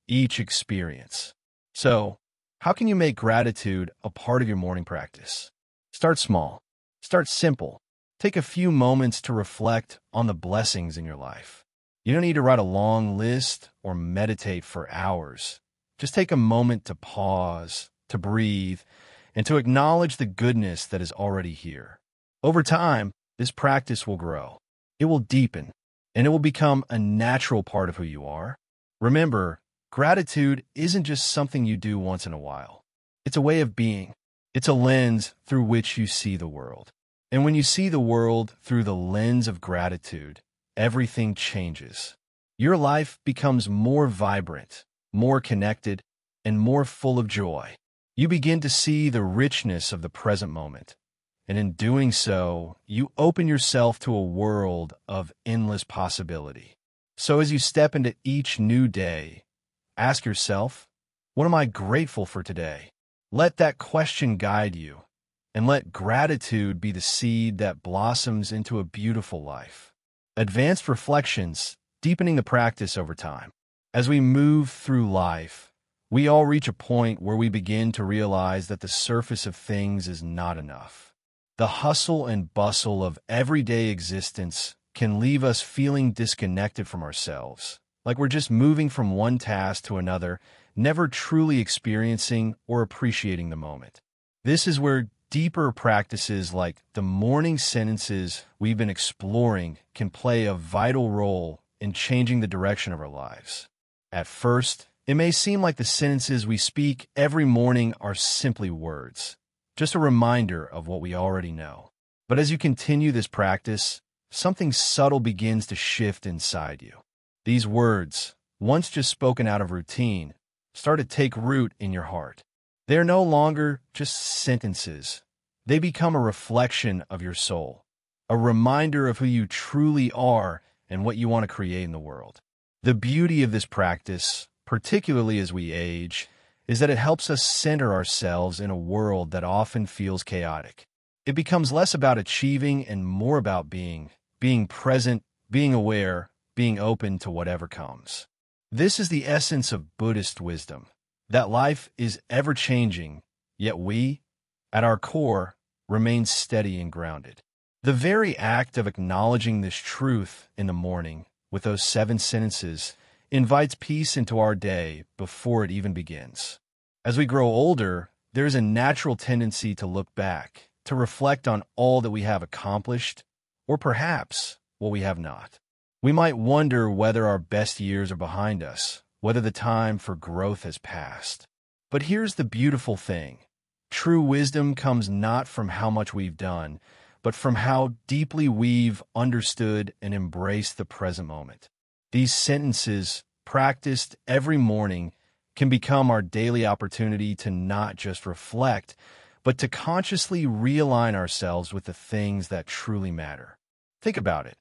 each experience. So, how can you make gratitude a part of your morning practice? Start small. Start simple. Take a few moments to reflect on the blessings in your life. You don't need to write a long list or meditate for hours. Just take a moment to pause, to breathe, and to acknowledge the goodness that is already here. Over time, this practice will grow. It will deepen, and it will become a natural part of who you are. Remember, gratitude isn't just something you do once in a while. It's a way of being. It's a lens through which you see the world. And when you see the world through the lens of gratitude, everything changes. Your life becomes more vibrant, more connected, and more full of joy. You begin to see the richness of the present moment. And in doing so, you open yourself to a world of endless possibility. So as you step into each new day, ask yourself, what am I grateful for today? Let that question guide you. And let gratitude be the seed that blossoms into a beautiful life. Advanced reflections, deepening the practice over time. As we move through life, we all reach a point where we begin to realize that the surface of things is not enough. The hustle and bustle of everyday existence can leave us feeling disconnected from ourselves, like we're just moving from one task to another, never truly experiencing or appreciating the moment. This is where deeper practices like the morning sentences we've been exploring can play a vital role in changing the direction of our lives. At first, it may seem like the sentences we speak every morning are simply words, just a reminder of what we already know. But as you continue this practice, something subtle begins to shift inside you. These words, once just spoken out of routine, start to take root in your heart. They are no longer just sentences. They become a reflection of your soul, a reminder of who you truly are and what you want to create in the world. The beauty of this practice, particularly as we age, is that it helps us center ourselves in a world that often feels chaotic. It becomes less about achieving and more about being present, being aware, being open to whatever comes. This is the essence of Buddhist wisdom. That life is ever-changing, yet we, at our core, remain steady and grounded. The very act of acknowledging this truth in the morning with those 7 sentences invites peace into our day before it even begins. As we grow older, there is a natural tendency to look back, to reflect on all that we have accomplished, or perhaps what we have not. We might wonder whether our best years are behind us, whether the time for growth has passed. But here's the beautiful thing. True wisdom comes not from how much we've done, but from how deeply we've understood and embraced the present moment. These sentences, practiced every morning, can become our daily opportunity to not just reflect, but to consciously realign ourselves with the things that truly matter. Think about it.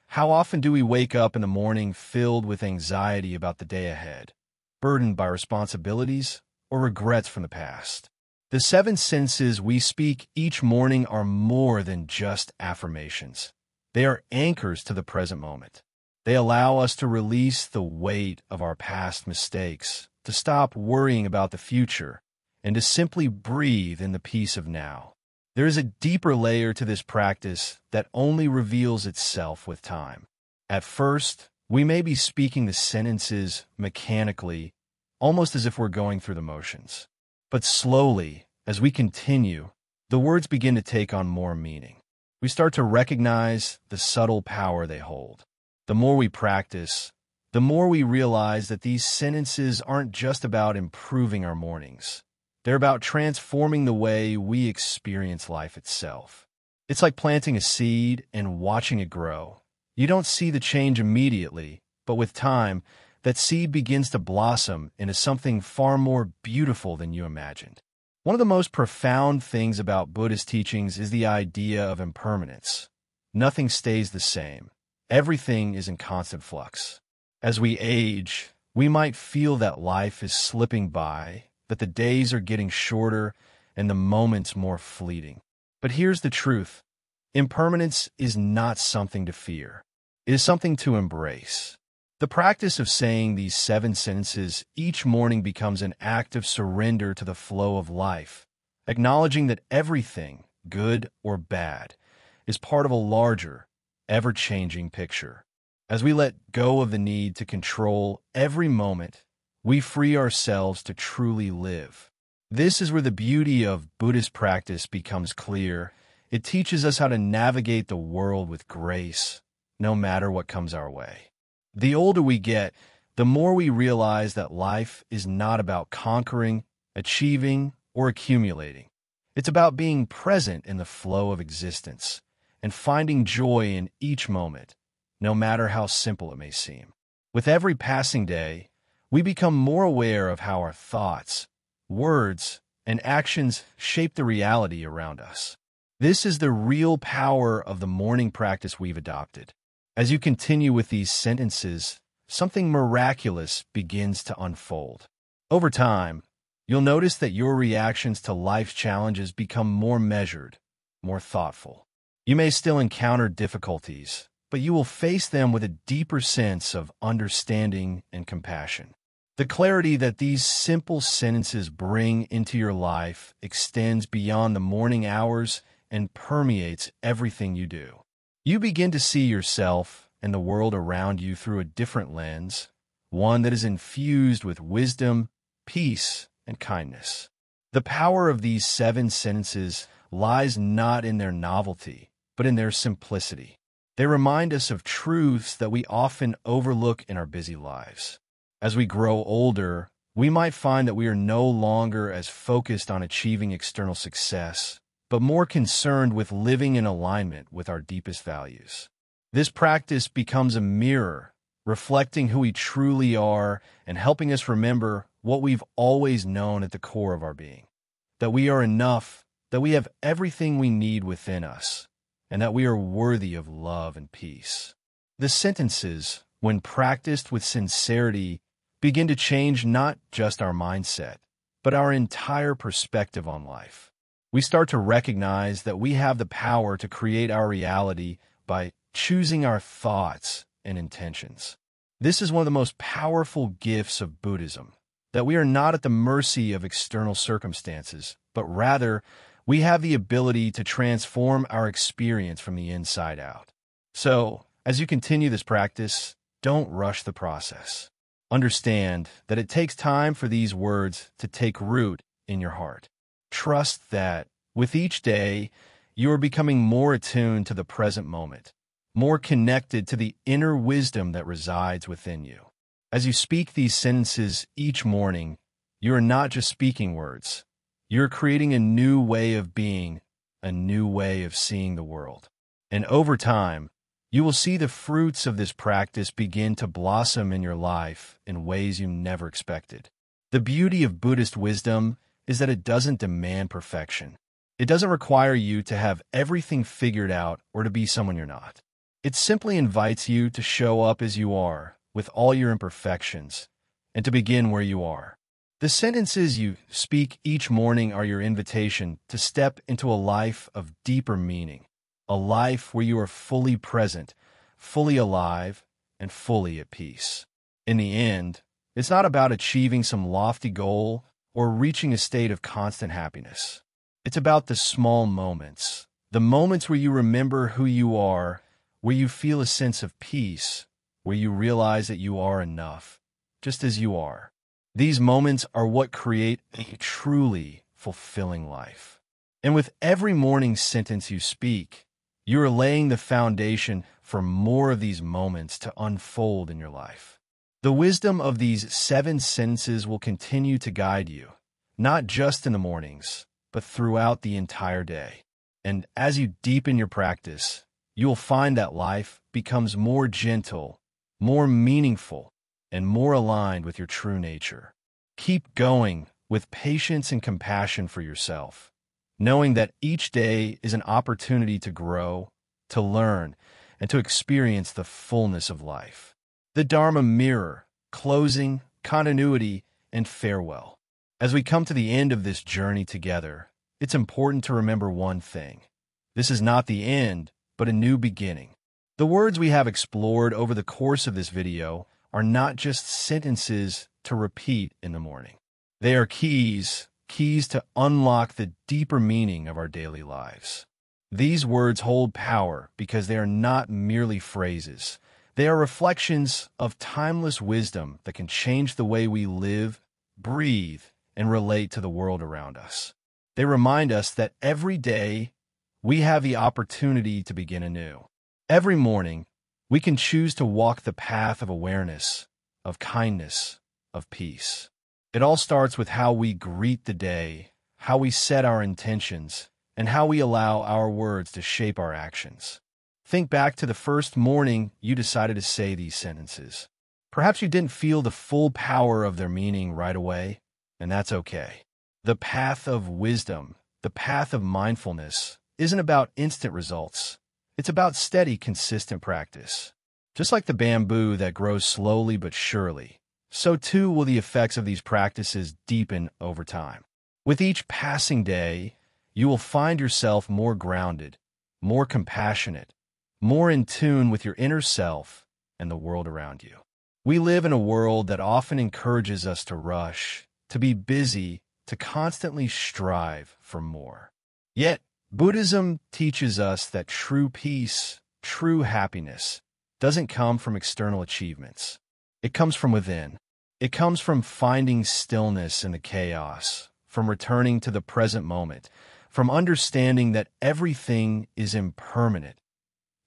How often do we wake up in the morning filled with anxiety about the day ahead, burdened by responsibilities or regrets from the past? The 7 sentences we speak each morning are more than just affirmations. They are anchors to the present moment. They allow us to release the weight of our past mistakes, to stop worrying about the future, and to simply breathe in the peace of now. There is a deeper layer to this practice that only reveals itself with time. At first, we may be speaking the sentences mechanically, almost as if we're going through the motions. But slowly, as we continue, the words begin to take on more meaning. We start to recognize the subtle power they hold. The more we practice, the more we realize that these sentences aren't just about improving our mornings. They're about transforming the way we experience life itself. It's like planting a seed and watching it grow. You don't see the change immediately, but with time, that seed begins to blossom into something far more beautiful than you imagined. One of the most profound things about Buddhist teachings is the idea of impermanence. Nothing stays the same. Everything is in constant flux. As we age, we might feel that life is slipping by, that the days are getting shorter and the moments more fleeting. But here's the truth. Impermanence is not something to fear. It is something to embrace. The practice of saying these 7 sentences each morning becomes an act of surrender to the flow of life, acknowledging that everything, good or bad, is part of a larger, ever-changing picture. As we let go of the need to control every moment, we free ourselves to truly live. This is where the beauty of Buddhist practice becomes clear. It teaches us how to navigate the world with grace, no matter what comes our way. The older we get, the more we realize that life is not about conquering, achieving, or accumulating. It's about being present in the flow of existence and finding joy in each moment, no matter how simple it may seem. With every passing day, we become more aware of how our thoughts, words, and actions shape the reality around us. This is the real power of the morning practice we've adopted. As you continue with these sentences, something miraculous begins to unfold. Over time, you'll notice that your reactions to life's challenges become more measured, more thoughtful. You may still encounter difficulties, but you will face them with a deeper sense of understanding and compassion. The clarity that these simple sentences bring into your life extends beyond the morning hours and permeates everything you do. You begin to see yourself and the world around you through a different lens, one that is infused with wisdom, peace, and kindness. The power of these 7 sentences lies not in their novelty, but in their simplicity. They remind us of truths that we often overlook in our busy lives. As we grow older, we might find that we are no longer as focused on achieving external success, but more concerned with living in alignment with our deepest values. This practice becomes a mirror, reflecting who we truly are and helping us remember what we've always known at the core of our being, that we are enough, that we have everything we need within us, and that we are worthy of love and peace. The sentences, when practiced with sincerity, begin to change not just our mindset, but our entire perspective on life. We start to recognize that we have the power to create our reality by choosing our thoughts and intentions. This is one of the most powerful gifts of Buddhism, that we are not at the mercy of external circumstances, but rather we have the ability to transform our experience from the inside out. So, as you continue this practice, don't rush the process. Understand that it takes time for these words to take root in your heart. Trust that, with each day, you are becoming more attuned to the present moment, more connected to the inner wisdom that resides within you. As you speak these sentences each morning, you are not just speaking words. You're creating a new way of being, a new way of seeing the world. And over time, you will see the fruits of this practice begin to blossom in your life in ways you never expected. The beauty of Buddhist wisdom is that it doesn't demand perfection. It doesn't require you to have everything figured out or to be someone you're not. It simply invites you to show up as you are, with all your imperfections, and to begin where you are. The sentences you speak each morning are your invitation to step into a life of deeper meaning, a life where you are fully present, fully alive, and fully at peace. In the end, it's not about achieving some lofty goal or reaching a state of constant happiness. It's about the small moments, the moments where you remember who you are, where you feel a sense of peace, where you realize that you are enough, just as you are. These moments are what create a truly fulfilling life. And with every morning sentence you speak, you are laying the foundation for more of these moments to unfold in your life. The wisdom of these 7 sentences will continue to guide you, not just in the mornings, but throughout the entire day. And as you deepen your practice, you will find that life becomes more gentle, more meaningful, and more aligned with your true nature. Keep going with patience and compassion for yourself, knowing that each day is an opportunity to grow, to learn, and to experience the fullness of life. The Dharma mirror, closing, continuity, and farewell. As we come to the end of this journey together, it's important to remember one thing. This is not the end, but a new beginning. The words we have explored over the course of this video are not just sentences to repeat in the morning. They are keys to unlock the deeper meaning of our daily lives. These words hold power because they are not merely phrases. They are reflections of timeless wisdom that can change the way we live, breathe, and relate to the world around us. They remind us that every day we have the opportunity to begin anew. Every morning, we can choose to walk the path of awareness, of kindness, of peace. It all starts with how we greet the day, how we set our intentions, and how we allow our words to shape our actions. Think back to the first morning you decided to say these sentences. Perhaps you didn't feel the full power of their meaning right away, and that's okay. The path of wisdom, the path of mindfulness, isn't about instant results. It's about steady, consistent practice. Just like the bamboo that grows slowly but surely, so too will the effects of these practices deepen over time. With each passing day, you will find yourself more grounded, more compassionate, more in tune with your inner self and the world around you. We live in a world that often encourages us to rush, to be busy, to constantly strive for more. Yet, Buddhism teaches us that true peace, true happiness, doesn't come from external achievements. It comes from within. It comes from finding stillness in the chaos, from returning to the present moment, from understanding that everything is impermanent,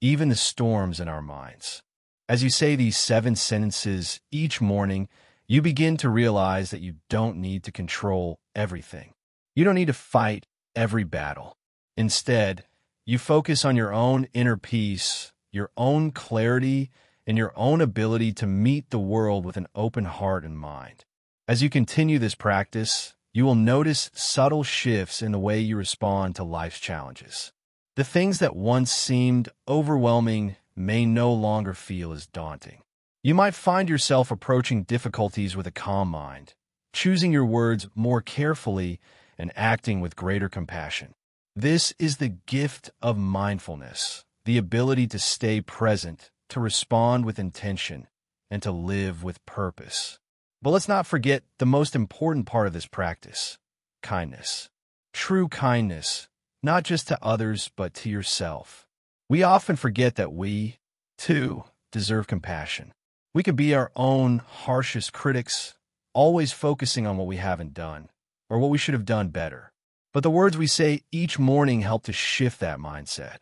even the storms in our minds. As you say these 7 sentences each morning, you begin to realize that you don't need to control everything. You don't need to fight every battle. Instead, you focus on your own inner peace, your own clarity, and your own ability to meet the world with an open heart and mind. As you continue this practice, you will notice subtle shifts in the way you respond to life's challenges. The things that once seemed overwhelming may no longer feel as daunting. You might find yourself approaching difficulties with a calm mind, choosing your words more carefully and acting with greater compassion. This is the gift of mindfulness, the ability to stay present, to respond with intention, and to live with purpose. But let's not forget the most important part of this practice: kindness. True kindness, not just to others, but to yourself. We often forget that we, too, deserve compassion. We can be our own harshest critics, always focusing on what we haven't done, or what we should have done better. But the words we say each morning help to shift that mindset.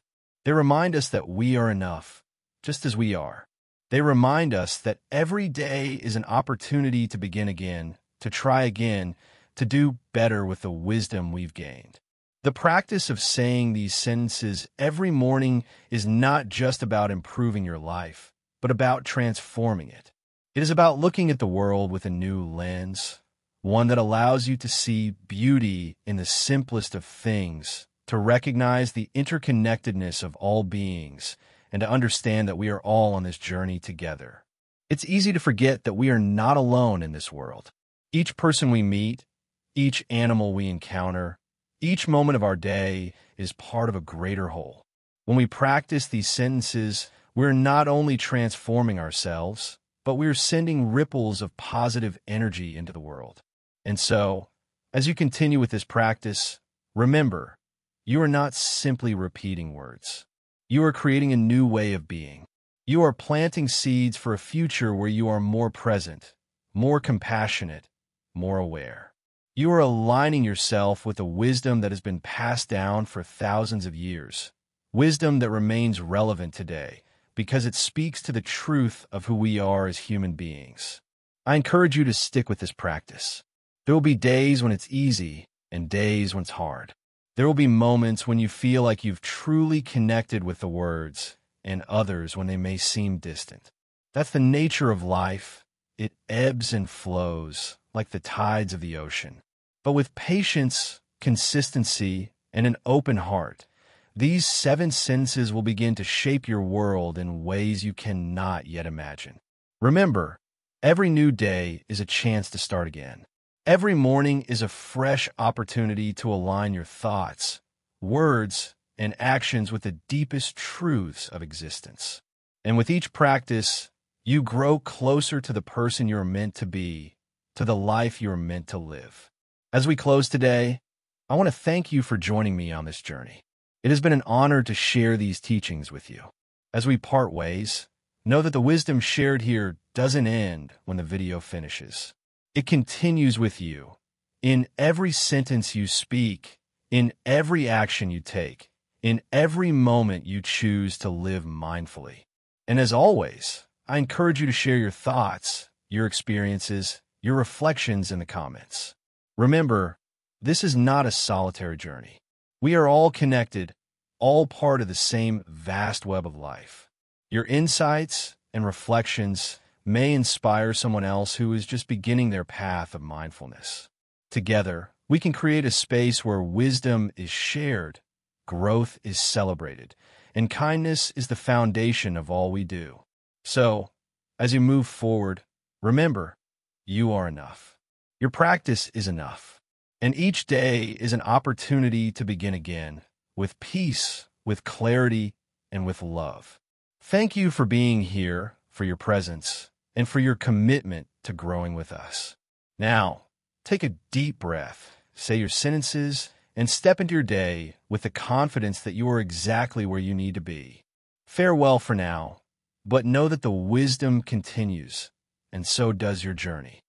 They remind us that we are enough, just as we are. They remind us that every day is an opportunity to begin again, to try again, to do better with the wisdom we've gained. The practice of saying these sentences every morning is not just about improving your life, but about transforming it. It is about looking at the world with a new lens, one that allows you to see beauty in the simplest of things, to recognize the interconnectedness of all beings, and to understand that we are all on this journey together. It's easy to forget that we are not alone in this world. Each person we meet, each animal we encounter, each moment of our day is part of a greater whole. When we practice these sentences, we're not only transforming ourselves, but we're sending ripples of positive energy into the world. And so, as you continue with this practice, remember, you are not simply repeating words. You are creating a new way of being. You are planting seeds for a future where you are more present, more compassionate, more aware. You are aligning yourself with a wisdom that has been passed down for thousands of years, wisdom that remains relevant today because it speaks to the truth of who we are as human beings. I encourage you to stick with this practice. There will be days when it's easy and days when it's hard. There will be moments when you feel like you've truly connected with the words and others when they may seem distant. That's the nature of life. It ebbs and flows like the tides of the ocean. But with patience, consistency, and an open heart, these 7 sentences will begin to shape your world in ways you cannot yet imagine. Remember, every new day is a chance to start again. Every morning is a fresh opportunity to align your thoughts, words, and actions with the deepest truths of existence. And with each practice, you grow closer to the person you're meant to be, to the life you're meant to live. As we close today, I want to thank you for joining me on this journey. It has been an honor to share these teachings with you. As we part ways, know that the wisdom shared here doesn't end when the video finishes. It continues with you, in every sentence you speak, in every action you take, in every moment you choose to live mindfully. And as always, I encourage you to share your thoughts, your experiences, your reflections in the comments. Remember, this is not a solitary journey. We are all connected, all part of the same vast web of life. Your insights and reflections may inspire someone else who is just beginning their path of mindfulness. Together, we can create a space where wisdom is shared, growth is celebrated, and kindness is the foundation of all we do. So, as you move forward, remember, you are enough. Your practice is enough. And each day is an opportunity to begin again, with peace, with clarity, and with love. Thank you for being here, for your presence, and for your commitment to growing with us. Now, take a deep breath, say your sentences, and step into your day with the confidence that you are exactly where you need to be. Farewell for now, but know that the wisdom continues, and so does your journey.